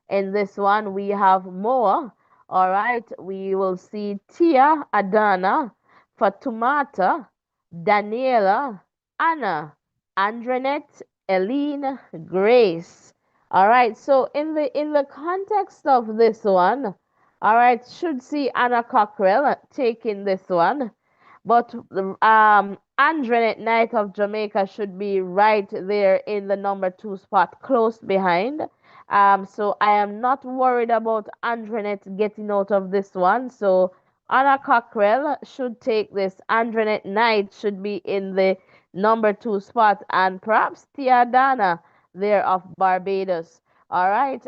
in this one. We have Moa. All right, we will see Tia Adana, Fatumata, Daniela, Anna, Andrenet, Eileen, Grace. All right, so in the context of this one, all right, should see Anna Cockrell taking this one. But Andrenet Knight of Jamaica should be right there in the number two spot, close behind. So I am not worried about Andrenet getting out of this one. So Anna Cockrell should take this. Andrenet Knight should be in the number two spot, and perhaps Tia Dana there of Barbados. All right,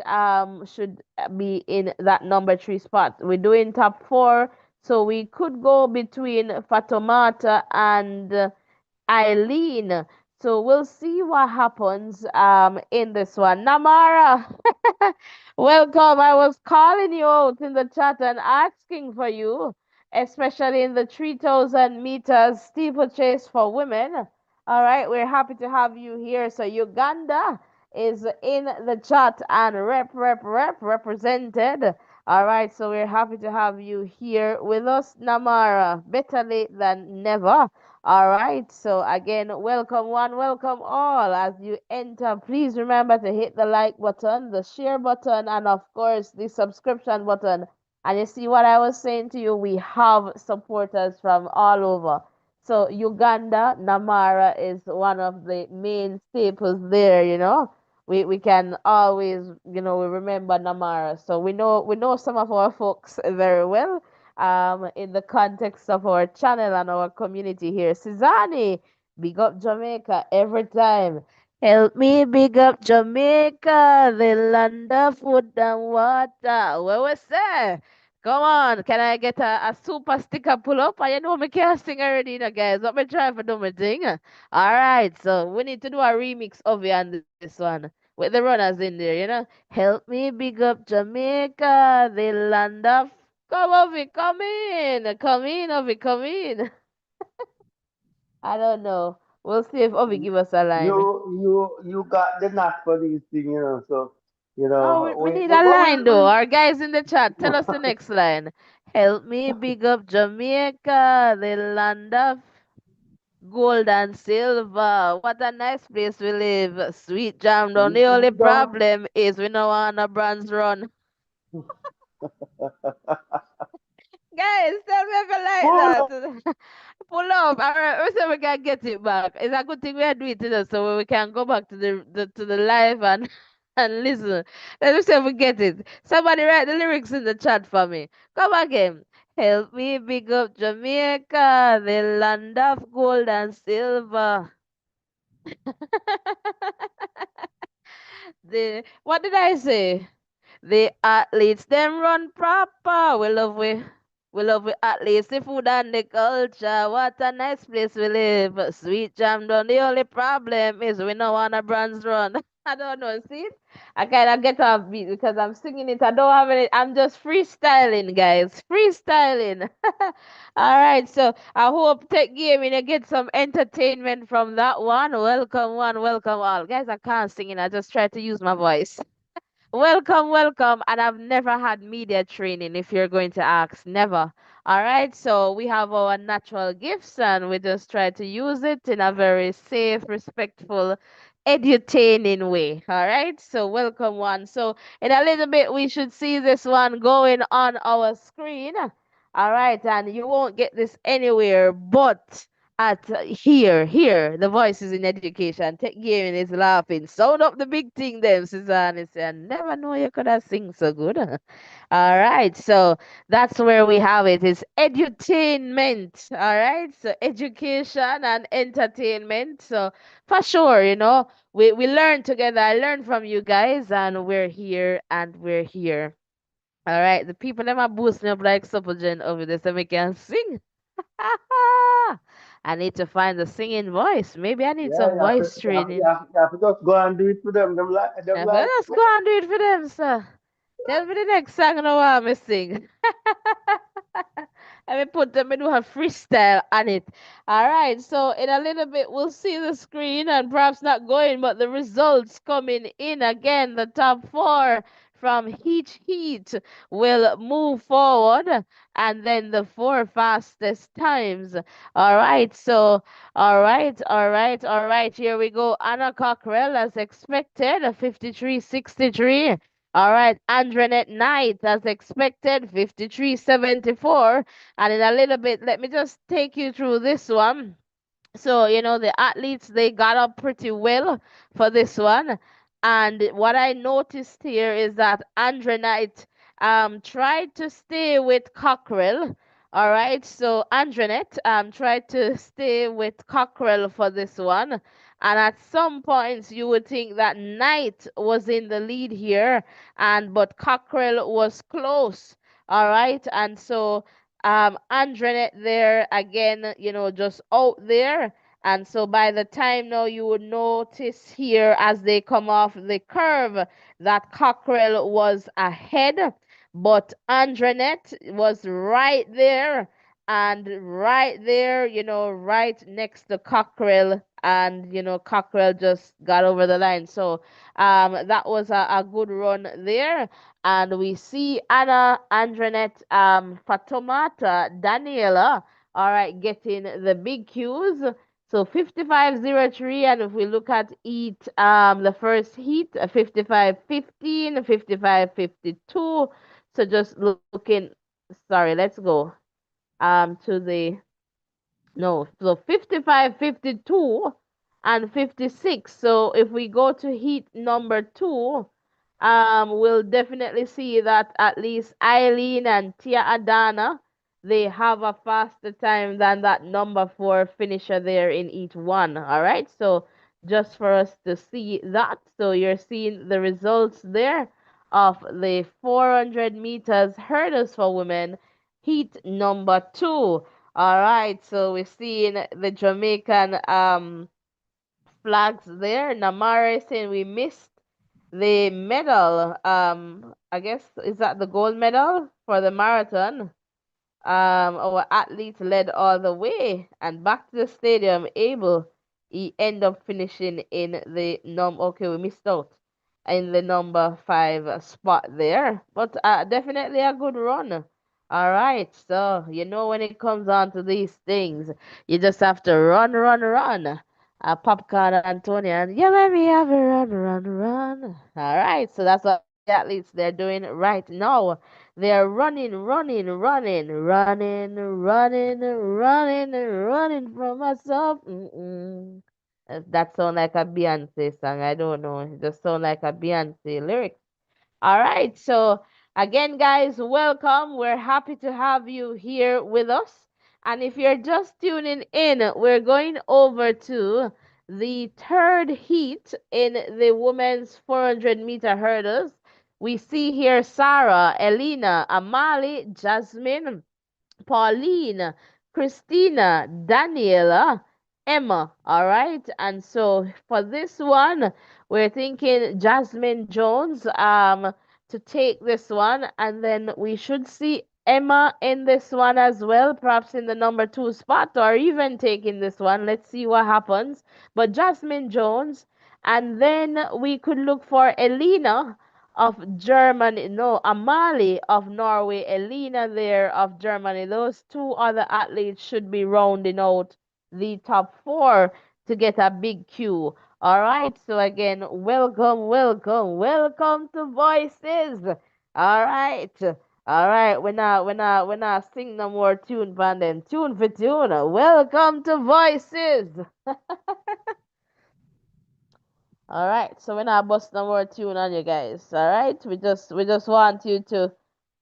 should be in that number three spot. We're doing top four, so we could go between Fatomata and Eileen. So we'll see what happens in this one. Namara, welcome. I was calling you out in the chat and asking for you, especially in the 3,000 meters steeplechase for women. All right, we're happy to have you here. So Uganda is in the chat and represented. All right, so we're happy to have you here with us, Namara. Better late than never. All right, so again, welcome one, welcome all. As you enter, please remember to hit the like button, the share button, and of course, the subscription button. And you see what I was saying to you, we have supporters from all over. So Uganda, Namara is one of the main staples there, you know. We can always, we remember Namara. So we know some of our folks very well in the context of our channel and our community here. Suzanne, big up Jamaica every time. Help me big up Jamaica, the land of food and water. Where we say? Come on, can I get a super sticker pull up? I know me can't sing already, guys. Let me try for do my thing. All right, so we need to do a remix of it on this one with the runners in there, Help me big up Jamaica, the land of. Come Ovi, come in. Come in, Ovi, come in. I don't know. We'll see if Ovi give us a line. You got the knack for these things, you know. So, No, we need a line though. Our guys in the chat, tell us the next line. Help me big up Jamaica, the land of gold and silver. What a nice place we live. Sweet jam down. The only we don't problem is we don't want a bronze run. Guys, tell me if you like pull up. that. Pull up. All right, we say we can get it back. It's a good thing we are doing it today, so we can go back to the live and and listen. Let me see if we get it. Somebody write the lyrics in the chat for me. Come again. Help me big up Jamaica, the land of gold and silver. The what did I say? The athletes them run proper. We love athletes, the food and the culture. What a nice place we live. Sweet jam done. The only problem is we don't want a bronze run. I don't know. See, I kind of get off beat because I'm singing it. I don't have any. I'm just freestyling, guys. Freestyling. All right. So I hope Tech Gaming you get some entertainment from that one, welcome all, guys. I can't sing it. I just try to use my voice. Welcome, welcome. And I've never had media training, if you're going to ask. Never. All right. So we have our natural gifts and we just try to use it in a very safe, respectful, edutaining way. All right. So welcome one. So in a little bit, we should see this one going on our screen. All right. And you won't get this anywhere but at here the voices in education. Tech gaming is laughing. Sound up the big thing them, Suzanne is saying. Never know you could have sing so good. All right, so that's where we have it. It's edutainment. All right, so education and entertainment. So for sure, we learn together. I learn from you guys, and we're here and we're here. All right, the people them are boosting up like Suppergen over there so we can sing. I need to find the singing voice. Maybe I need Yeah, some voice training. you have to just go and do it for them. Them Yeah, but like let's go and do it for them, sir. Tell me the next song I want me sing. Let me do a freestyle on it. All right, so in a little bit we'll see the screen and perhaps not going, but the results coming in again. The top four from each heat will move forward, and then the four fastest times. All right, so all right. Here we go. Anna Cockrell, as expected, 53.63. All right, Andrenet Knight, as expected, 53.74. And in a little bit, let me just take you through this one. So, the athletes, they got up pretty well for this one. And what I noticed here is that Andre Knight tried to stay with Cockrell. All right. So Andrenet tried to stay with Cockrell for this one. And at some points you would think that Knight was in the lead here, and but Cockrell was close. All right. And so Andrenet there again, just out there. And so by the time now you would notice here as they come off the curve that Cockrell was ahead, but Andrenet was right there, and right there, right next to Cockrell, and Cockrell just got over the line. So that was a good run there. And we see Anna, Andrenet, Fatomata, Daniela, all right, getting the big cues. So 55.03, and if we look at the first heat, 55.15, 55.52. So just looking, sorry, let's go to the no, so 55, 52, and 56. So if we go to heat number two, we'll definitely see that at least Eileen and Tia Adana, they have a faster time than that number four finisher there in each one. All right. So just for us to see that. So you're seeing the results there of the 400 meters hurdles for women, heat number two. All right, so we're seeing the Jamaican flags there. Namara saying we missed the medal. I guess is that the gold medal for the marathon? Our athletes led all the way and back to the stadium. He end up finishing in the okay, we missed out in the number five spot there, but definitely a good run. All right, so when it comes on to these things, you just have to run, run, run. Popcorn Antonio, and yeah, let me have a run, run, run. All right, so that's what the athletes they're doing right now. They're running, running, running, running, running, running, running from myself. That sound like a Beyonce song. I don't know. It just sound like a Beyonce lyric. All right. So again, guys, welcome. We're happy to have you here with us. And if you're just tuning in, we're going over to the third heat in the women's 400-meter hurdles. We see here Sarah, Elena, Amali, Jasmine, Pauline, Christina, Daniela, Emma. All right. And so for this one, we're thinking Jasmine Jones to take this one. And then we should see Emma in this one as well, perhaps in the number two spot or even taking this one. Let's see what happens. But Jasmine Jones. And then we could look for Elena of Germany, no, Amali of Norway, Elena there of Germany. Those two other athletes should be rounding out the top four to get a big Q. All right, so again, welcome, welcome, welcome to Voices. All right. All right, we're not sing no more tune band them. Tune for tune. Welcome to Voices. All right, so we're not busting no more tune on you guys. All right, we just want you to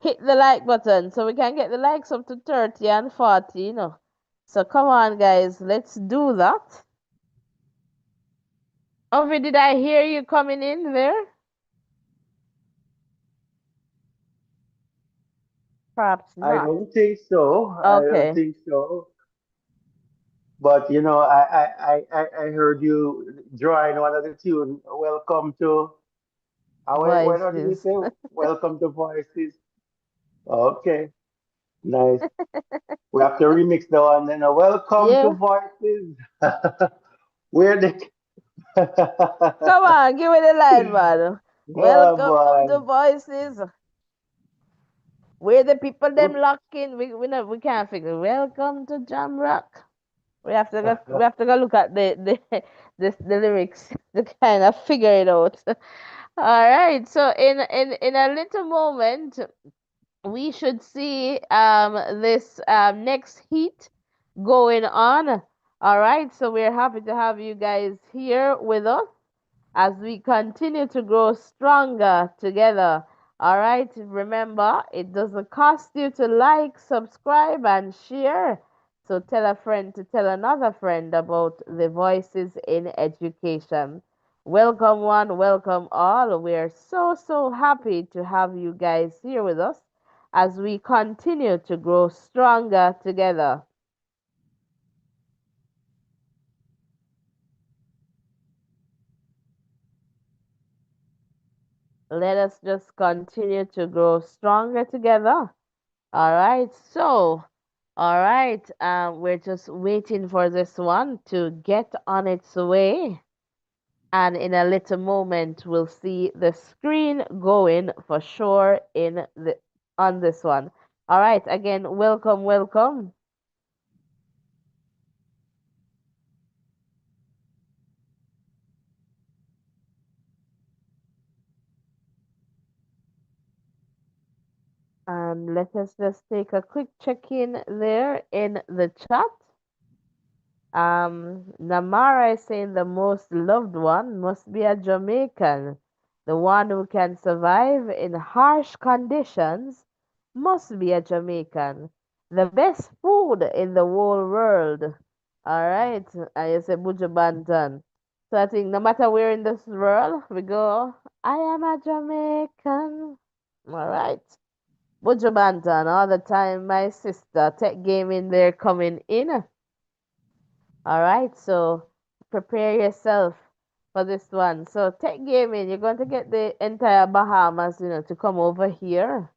hit the like button so we can get the likes up to 30 and 40. So come on, guys, let's do that. Ovi, did I hear you coming in there? Perhaps I not. don't think so. I don't Okay, think so. But I heard you drawing one of the tune. Welcome to. What did you voices. say? Welcome to Voices. Okay, nice. We have to remix the one. Then welcome to Yeah, Voices. Where the come on, give me the line, man. oh Welcome to boy. Voices. Where the people them locking. We can't figure. Welcome to Jam Rock. We have to go look at the lyrics to kind of figure it out. All right. So in a little moment, we should see this next heat going on. All All right, so we're happy to have you guys here with us as we continue to grow stronger together. All right, remember, it doesn't cost you to like, subscribe, and share. So tell a friend to tell another friend about the voices in education. Welcome, one, welcome all. We're so happy to have you guys here with us as we continue to grow stronger together. Let us just continue to grow stronger together. All right. So, all right. We're just waiting for this one to get on its way. And in a little moment, we'll see the screen going for sure in the on this one. All right. Again, welcome, welcome. And let us just take a quick check in there in the chat. Namara is saying the most loved one must be a Jamaican. The one who can survive in harsh conditions must be a Jamaican. The best food in the whole world. All right. I say Buju Banton. So I think no matter where in this world we go, I am a Jamaican. All right. Buju Banton all the time. My sister, Tech Gaming, they're coming in. All right, so prepare yourself for this one. So Tech Gaming, you're going to get the entire Bahamas, to come over here.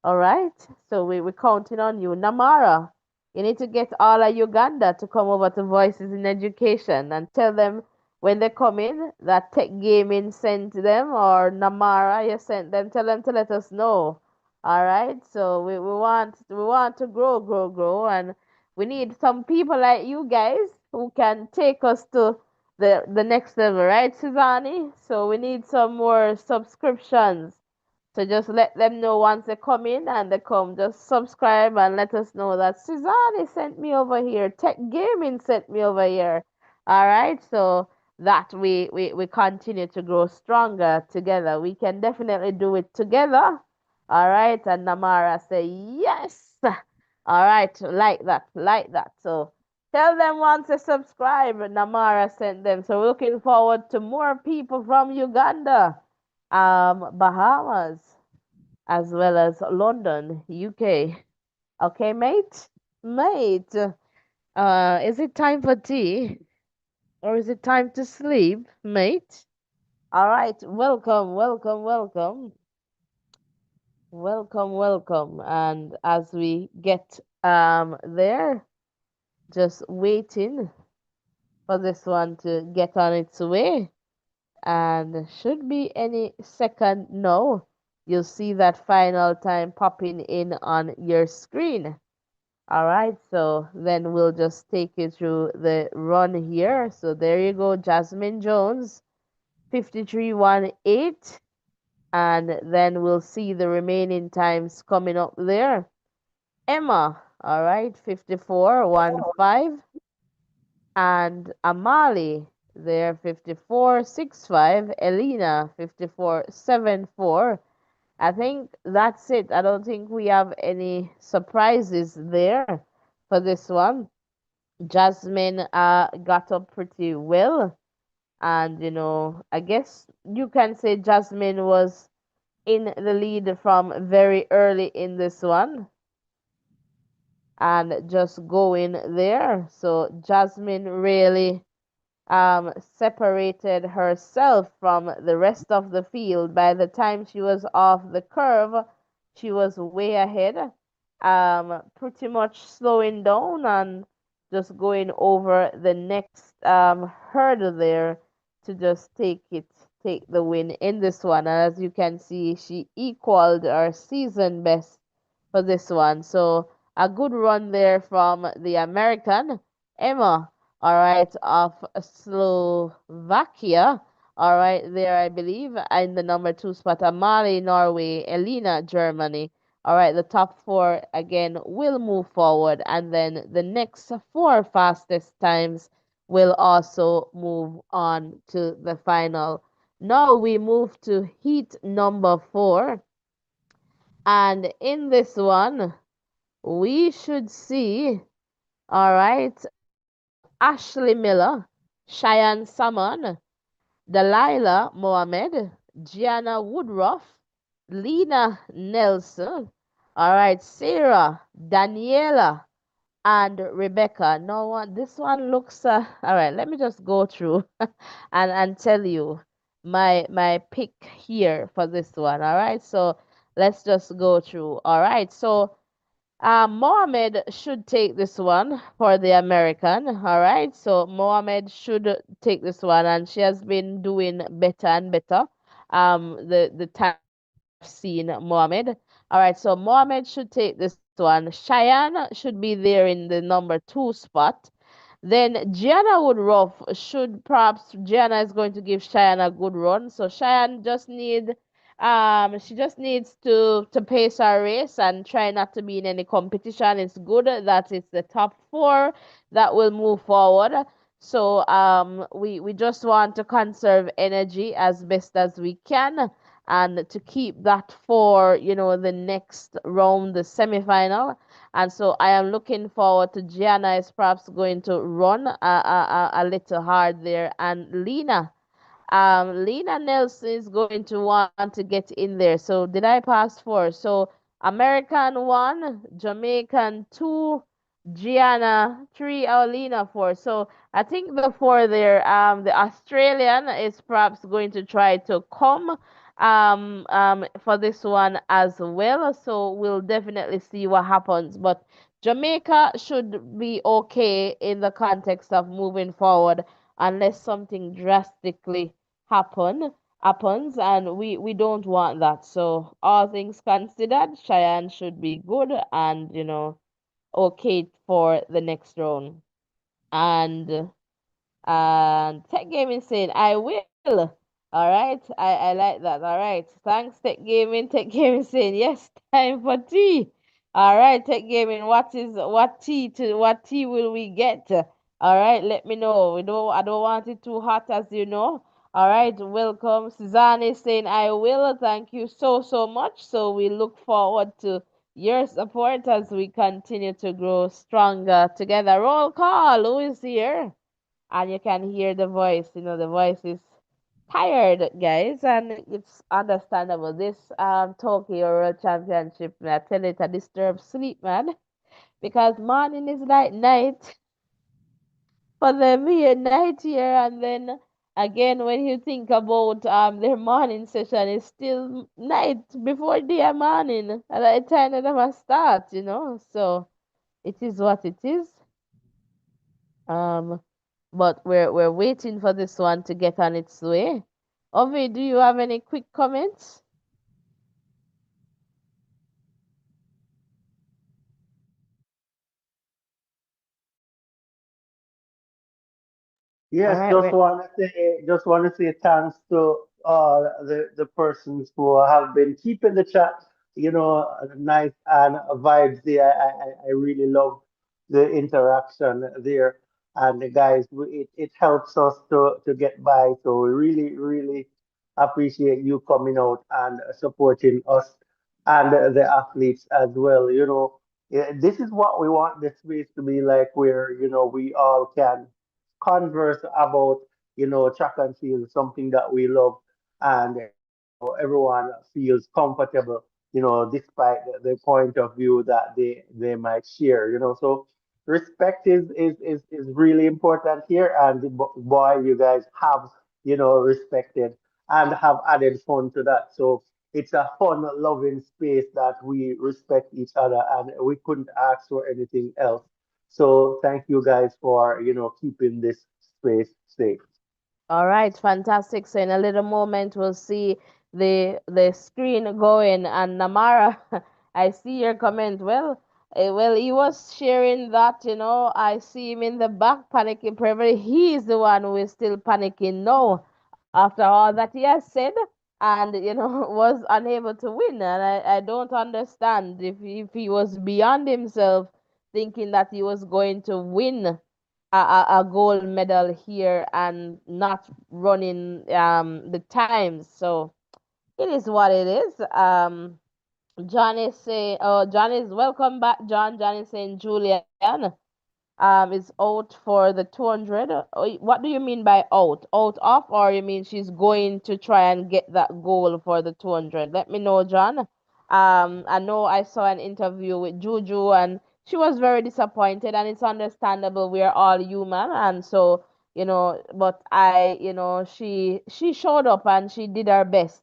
All right, so we're counting on you. Namara, you need to get all of Uganda to come over to Voices in Education and tell them when they come in that Tech Gaming sent them or Namara you sent them. Tell them to let us know. All right, so we want to grow, and we need some people like you guys who can take us to the next level, right, Suzani? So we need some more subscriptions. So just let them know once they come in and they come, just subscribe and let us know that Suzanne sent me over here, Tech Gaming sent me over here. All right, so that we continue to grow stronger together. We can definitely do it together. All right, and Namara say yes. All right, like that, like that. So tell them once they subscribe, Namara sent them. So we're looking forward to more people from Uganda, Bahamas, as well as London, UK. Okay, mate? Mate, is it time for tea or is it time to sleep, mate? All right, welcome, welcome, welcome. Welcome, welcome. And as we get there, just waiting for this one to get on its way. And should be any second now, you'll see that final time popping in on your screen. All right, so then we'll just take you through the run here. So there you go, Jasmine Jones, 53.18, and then we'll see the remaining times coming up there. Emma, all right, 54.15, and Amali there 54.65, Elena 54.74. I think that's it. I don't think we have any surprises there for this one. Jasmine got up pretty well, and I guess you can say Jasmine was in the lead from very early in this one and just going there. So Jasmine really separated herself from the rest of the field. By the time she was off the curve, she was way ahead, pretty much slowing down and just going over the next hurdle there to just take the win in this one. And as you can see, she equaled her season best for this one. So a good run there from the American Emma, all right, of Slovakia. All right, there I believe in the number 2 spot, Amali, Norway, Elena, Germany. All right, the top four again will move forward, and then the next four fastest times will also move on to the final. Now we move to heat number four, and in this one, we should see, all right, Ashley Miller, Cheyenne Salmon, Delilah Mohammed, Gianna Woodruff, Lena Nelson, all right, Sarah, Daniela, and Rebecca. No one, this one looks, all right, let me just go through and tell you my pick here for this one. All right, so let's just go through. All right, so Mohammed should take this one for the American. All right. So Mohammed should take this one, and she has been doing better and better. The times that I have seen Mohammed. All right. So Mohammed should take this one. Cheyenne should be there in the number two spot. Then Gianna Woodruff should perhaps Gianna is going to give Cheyenne a good run. So Cheyenne just she just needs to pace her race and try not to be in any competition. It's good that it's the top four that will move forward. So we just want to conserve energy as best as we can and to keep that for the next round, the semifinal. And so I am looking forward to Gianna is perhaps going to run a little hard there, and Lena Nelson is going to want to get in there. So did I pass four? So American one, Jamaican two, Gianna three, or Lena four. So I think the four there. The Australian is perhaps going to try to come for this one as well. So we'll definitely see what happens. But Jamaica should be okay in the context of moving forward unless something drastically happen happens, and we don't want that. So all things considered, Cheyenne should be good and okay for the next round. And Tech Gaming saying, I will. All right. I like that. All right. Thanks, Tech Gaming. Tech Gaming saying, yes, time for tea. All right, Tech Gaming, what tea will we get? All right, let me know. I don't want it too hot, as you know. All right, welcome. Suzanne is saying, I will. Thank you so much. So we look forward to your support as we continue to grow stronger together. Roll call. Who is here? And you can hear the voice. The voice is tired, guys, and it's understandable. This Tokyo World Championship, I tell you, it disturb sleep, man, because morning is like night for them here, night here, and then again when you think about their morning session, it's still night before their morning, and at the time that they must start. So it is what it is. Um, but we're waiting for this one to get on its way. Ovi, do you have any quick comments? All Yes, right, we're just want to say thanks to all the persons who have been keeping the chat, nice and vibes there. I really love the interaction there, and the guys, it helps us to get by. So we really appreciate you coming out and supporting us and the athletes as well. Yeah, this is what we want the space to be like, where we all can converse about track and field, something that we love, and everyone feels comfortable, despite the point of view that they might share. So respect is really important here, and boy, you guys have respected and have added fun to that. So it's a fun, loving space that we respect each other, and we couldn't ask for anything else. So thank you guys for keeping this space safe. all right. Fantastic. So in a little moment, we'll see the screen going. And Namara, I see your comment. Well, he was sharing that. I see him in the back panicking. Probably he is the one who is still panicking now after all that he has said. and was unable to win. And I don't understand if he was beyond himself, thinking that he was going to win a gold medal here and not running the times. So it is what it is. John is saying, oh, John is welcome back. John is saying Julian is out for the 200. What do you mean by out? Out of, or you mean she's going to try and get that goal for the 200? Let me know, John. I know I saw an interview with Juju, and she was very disappointed, and it's understandable. We are all human, and so but she showed up and she did her best,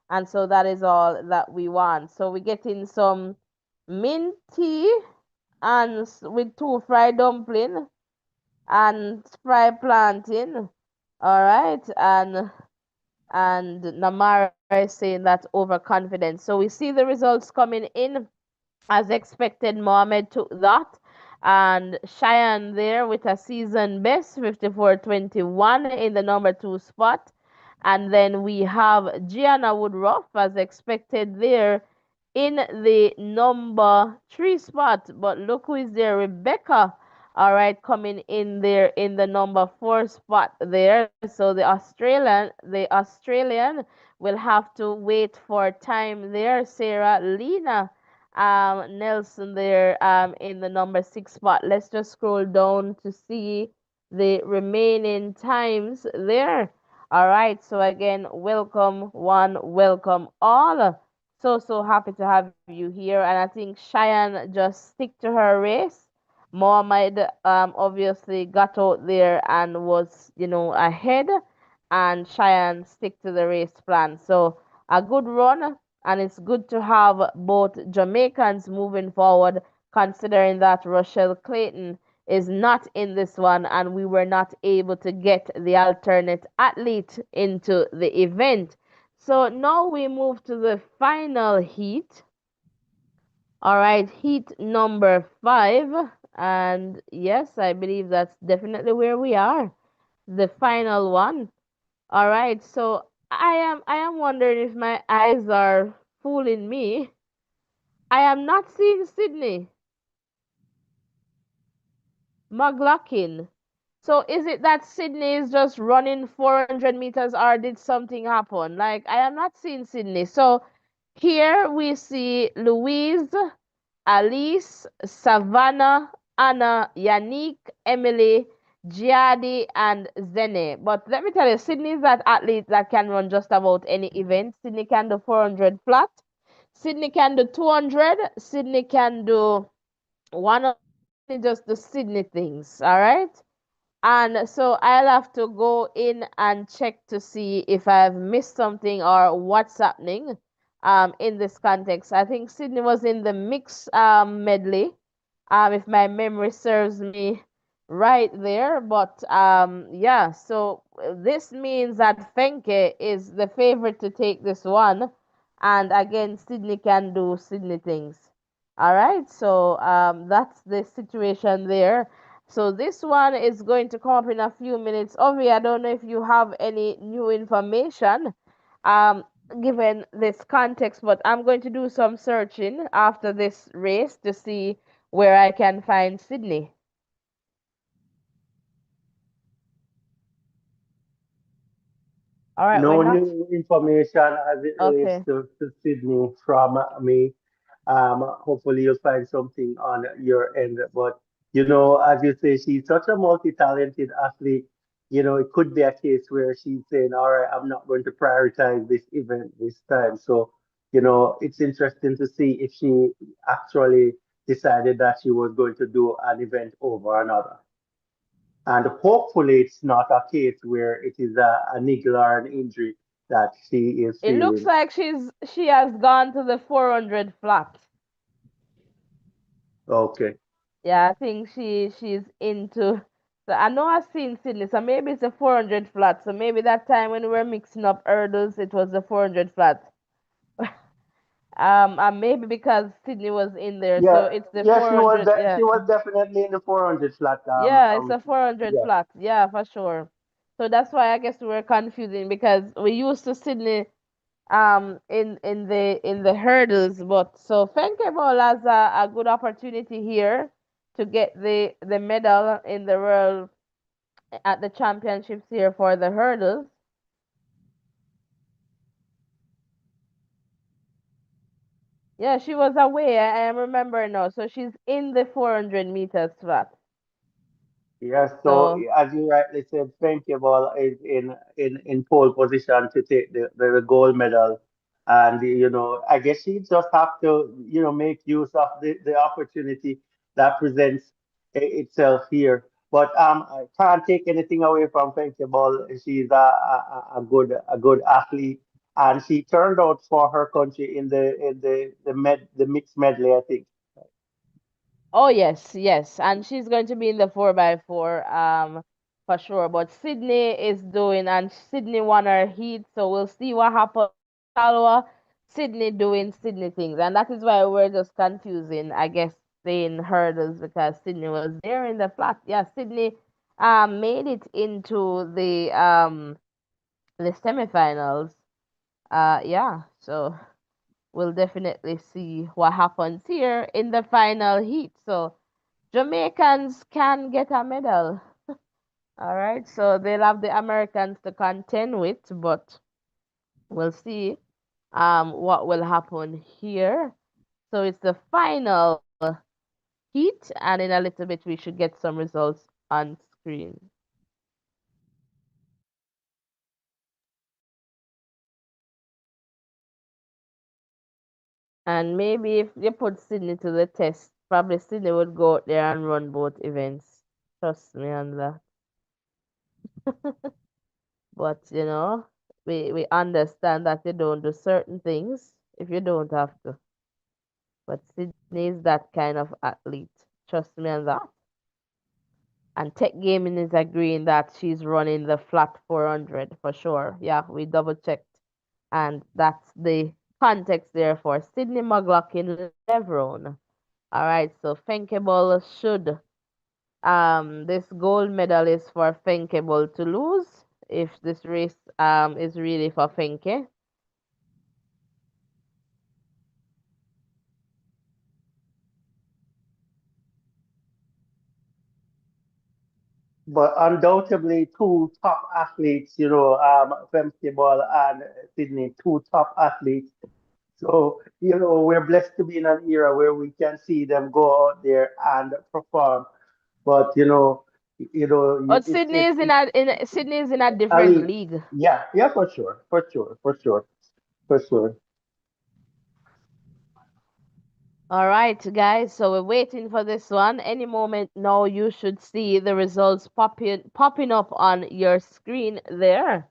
and so that is all that we want. So we're getting some minty and with two fried dumpling and fried plantain. All right, and Namara is saying that overconfidence. So we see the results coming in as expected. Mohammed took that. And Cheyenne there with a season best 54-21 in the number 2 spot. And then we have Gianna Woodruff as expected there in the number 3 spot. But look who is there, Rebecca. All right, coming in there in the number 4 spot there. So the Australian will have to wait for time there. Sarah Lena Nelson there in the number 6 spot. Let's just scroll down to see the remaining times there. All right, so again, welcome one, welcome all. So happy to have you here, and I think Cheyenne just stick to her race. Mohammed obviously got out there and was ahead, and Cheyenne stick to the race plan. So a good run, and it's good to have both Jamaicans moving forward, considering that Rochelle Clayton is not in this one, and we were not able to get the alternate athlete into the event. So now we move to the final heat. All right, heat number 5. And yes, I believe that's definitely where we are. The final one. All right, so I am wondering if my eyes are fooling me. I am not seeing Sydney McLaughlin. So is it that Sydney is just running 400 meters, or did something happen? Like, I am not seeing Sydney. So here we see Louise, Alice, Savannah, Anna, Yannick, Emily, Giadi, and Zene. But let me tell you, Sydney is that athlete that can run just about any event. Sydney can do 400 flat. Sydney can do 200. Sydney can do one of Sydney just the Sydney things. All right. And so I'll have to go in and check to see if I've missed something or what's happening in this context. I think Sydney was in the mix medley, if my memory serves me right there. But yeah, so this means that Fenke is the favorite to take this one. And again, Sydney can do Sydney things. All right, so that's the situation there. So this one is going to come up in a few minutes. Ovi, I don't know if you have any new information um, given this context, but I'm going to do some searching after this race to see where I can find Sydney. All right, we're No not new information as it relates okay. to Sydney from me. Hopefully you'll find something on your end. But as you say, she's such a multi-talented athlete. It could be a case where she's saying, "All right, I'm not going to prioritize this event this time." So, it's interesting to see if she actually decided that she was going to do an event over another. And hopefully it's not a case where it is a niggle or an injury that she is It looks feeling. like she has gone to the 400 flat. Okay. Yeah, I think she's into. So I know I've seen Sydney, so maybe it's a 400 flat. So maybe that time when we were mixing up hurdles, it was the 400 flat. And maybe because Sydney was in there, so Yeah, it's the yeah, 400. she Yeah, was definitely in the 400 flat. yeah, it's a 400 Yeah. flat. Yeah, for sure. So that's why I guess we were confusing because we used to Sydney. in the hurdles. But so Fenkeball has a good opportunity here to get the medal in the world at the championships here for the hurdles. Yeah, she was away. I am remembering now. So she's in the 400 meters flat. Yes, so So, as you rightly said, Fenkable is in pole position to take the gold medal. And, I guess she just have to, make use of the opportunity that presents itself here. But I can't take anything away from Fenkable. She's a good athlete. And she turned out for her country in the mixed medley, I think. oh yes, yes, and she's going to be in the 4x4 for sure. But Sydney is doing, and Sydney won her heat, so we'll see what happens with Salwa. Sydney doing Sydney things, and that is why we're just confusing, I guess, saying hurdles because Sydney was there in the flat. Yeah, Sydney made it into the semifinals. Yeah, so we'll definitely see what happens here in the final heat. So Jamaicans can get a medal. All right, so they'll have the Americans to contend with, but we'll see what will happen here. So it's the final heat, and in a little bit we should get some results on screen. And maybe if you put Sydney to the test, probably Sydney would go out there and run both events. Trust me on that. But we understand that you don't do certain things if you don't have to. But Sydney is that kind of athlete. Trust me on that. And Tech Gaming is agreeing that she's running the flat 400 for sure. Yeah, we double checked. And that's the context there for Sydney McLaughlin Levrone. All right, so Fenkable should this gold medal is for Fenkable to lose if this race is really for Fenke. But undoubtedly, two top athletes, Femke and Sydney, two top athletes. So, we're blessed to be in an era where we can see them go out there and perform. But, But Sydney is in a a different league. league. Yeah, yeah, for sure, for sure, for sure, for sure. All right, guys. So we're waiting for this one. Any moment now, you should see the results popping up on your screen there.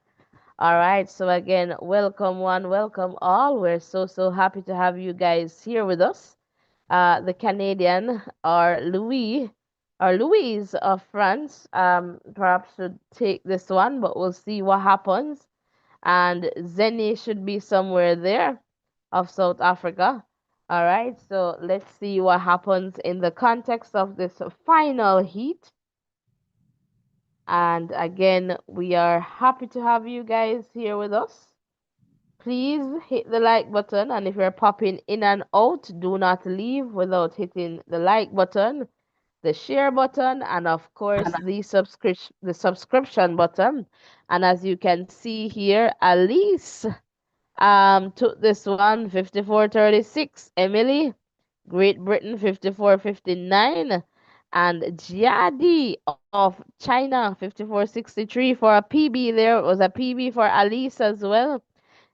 All right. So again, welcome one, welcome all. We're so happy to have you guys here with us. The Canadian or Louise of France, perhaps should take this one, but we'll see what happens. And Zeni should be somewhere there of South Africa. All right, so let's see what happens in the context of this final heat. And again, we are happy to have you guys here with us. Please hit the like button, and if you're popping in and out, do not leave without hitting the like button, the share button, and of course the subscription button. And as you can see here, Alice took this one 54.36. Emily, Great Britain 54.59, and Jadi of China 54.63 for a PB. There was a PB for Alice as well.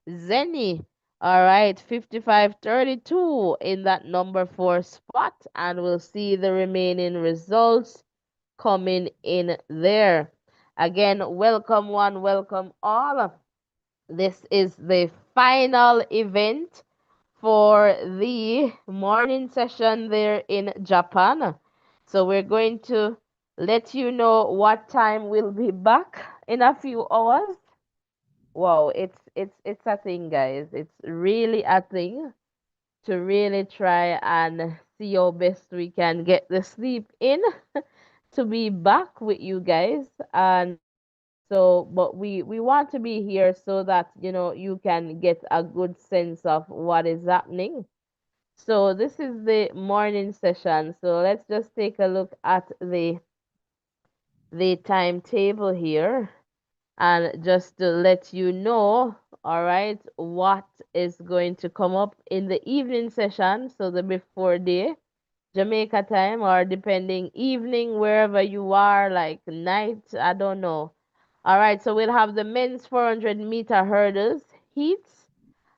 Zeni, all right, 55.32 in that number 4 spot, and we'll see the remaining results coming in there. Again, welcome one, welcome all. This is the final event for the morning session there in Japan. So we're going to let you know what time we'll be back in a few hours. Wow, it's a thing, guys. It's really a thing to really try and see how best we can get the sleep in to be back with you guys. And So, but we want to be here so that you can get a good sense of what is happening. So this is the morning session. So let's just take a look at the timetable here, and just to let you know, all right, what is going to come up in the evening session. So the before day, Jamaica time, or depending evening, wherever you are, like night, I don't know. All right, so we'll have the men's 400-meter hurdles heats.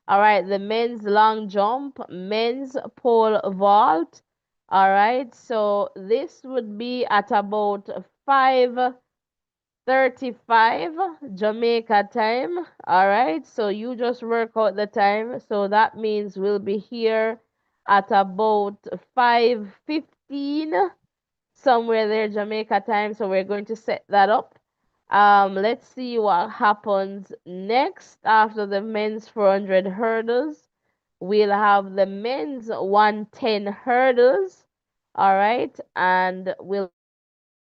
All right, the men's long jump, men's pole vault. All right, so this would be at about 5:35 Jamaica time. All right, so you just work out the time. So that means we'll be here at about 5:15 somewhere there Jamaica time. So we're going to set that up. Let's see what happens next after the men's 400 hurdles. We'll have the men's 110 hurdles. All right, and we'll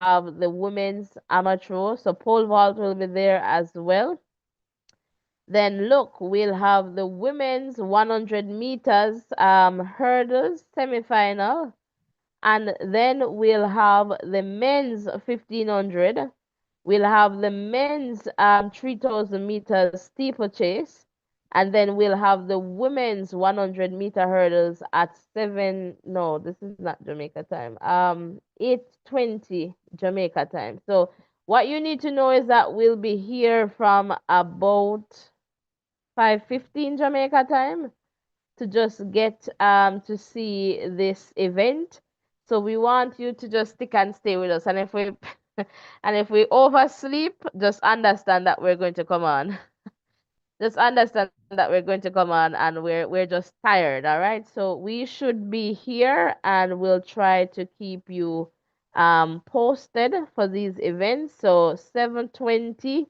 also have the women's amateur. So pole vault will be there as well. Then look, we'll have the women's 100 meters hurdles semifinal, and then we'll have the men's 1500. We'll have the men's 3000 meters steeplechase, and then we'll have the women's 100-meter hurdles at 7. No, this is not Jamaica time. 8:20 Jamaica time. So what you need to know is that we'll be here from about 5:15 Jamaica time to just get to see this event. So we want you to just stick and stay with us. And if we and if we oversleep, just understand that we're going to come on. Just understand that we're going to come on, and we're just tired, all right? So we should be here, and we'll try to keep you posted for these events. So 7:20,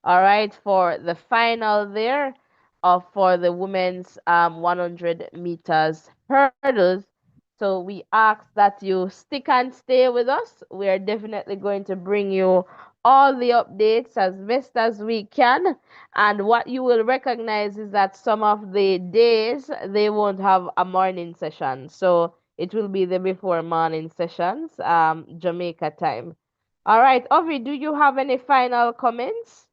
all right, for the final there of for the women's 100 meters hurdles. So we ask that you stick and stay with us. We are definitely going to bring you all the updates as best as we can. And what you will recognize is that some of the days they won't have a morning session. So it will be the before morning sessions, Jamaica time. All right, Ovi, do you have any final comments?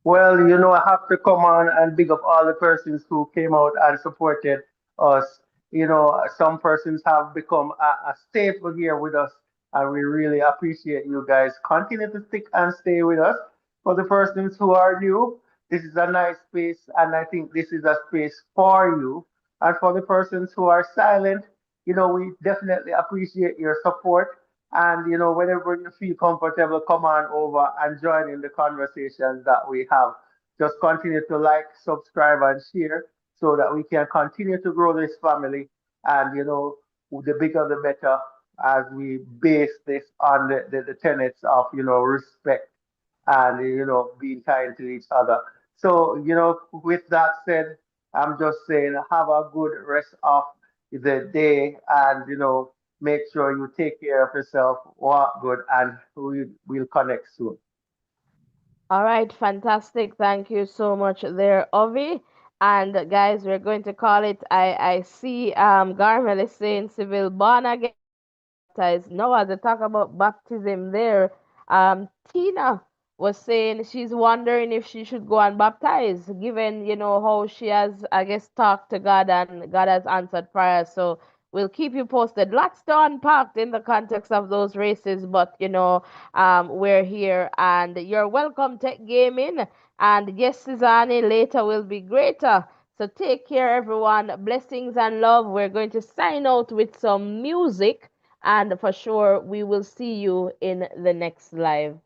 Well, I have to come on and big up all the persons who came out and supported us. Some persons have become a staple here with us, and we really appreciate you guys. Continue to stick and stay with us. For the persons who are new, this is a nice space, and I think this is a space for you. And for the persons who are silent, we definitely appreciate your support. And whenever you feel comfortable, come on over and join in the conversations that we have. Just continue to like, subscribe, and share so that we can continue to grow this family. And the bigger the better, as we base this on the tenets of respect and being kind to each other. So with that said, I'm just saying have a good rest of the day, and make sure you take care of yourself, walk good, and we'll connect soon. All right, fantastic. Thank you so much there, Ovi. And guys, we're going to call it. I see Garmel is saying civil born again or baptized. No, as they talk about baptism there, Tina was saying she's wondering if she should go and baptize, given how she has, I guess, talked to God and God has answered prayer. So we'll keep you posted. Lots to unpack in the context of those races, but we're here, and you're welcome, Tech Gaming. And yes, Suzanne, later will be greater. So take care, everyone. Blessings and love. We're going to sign out with some music, and for sure, we will see you in the next live.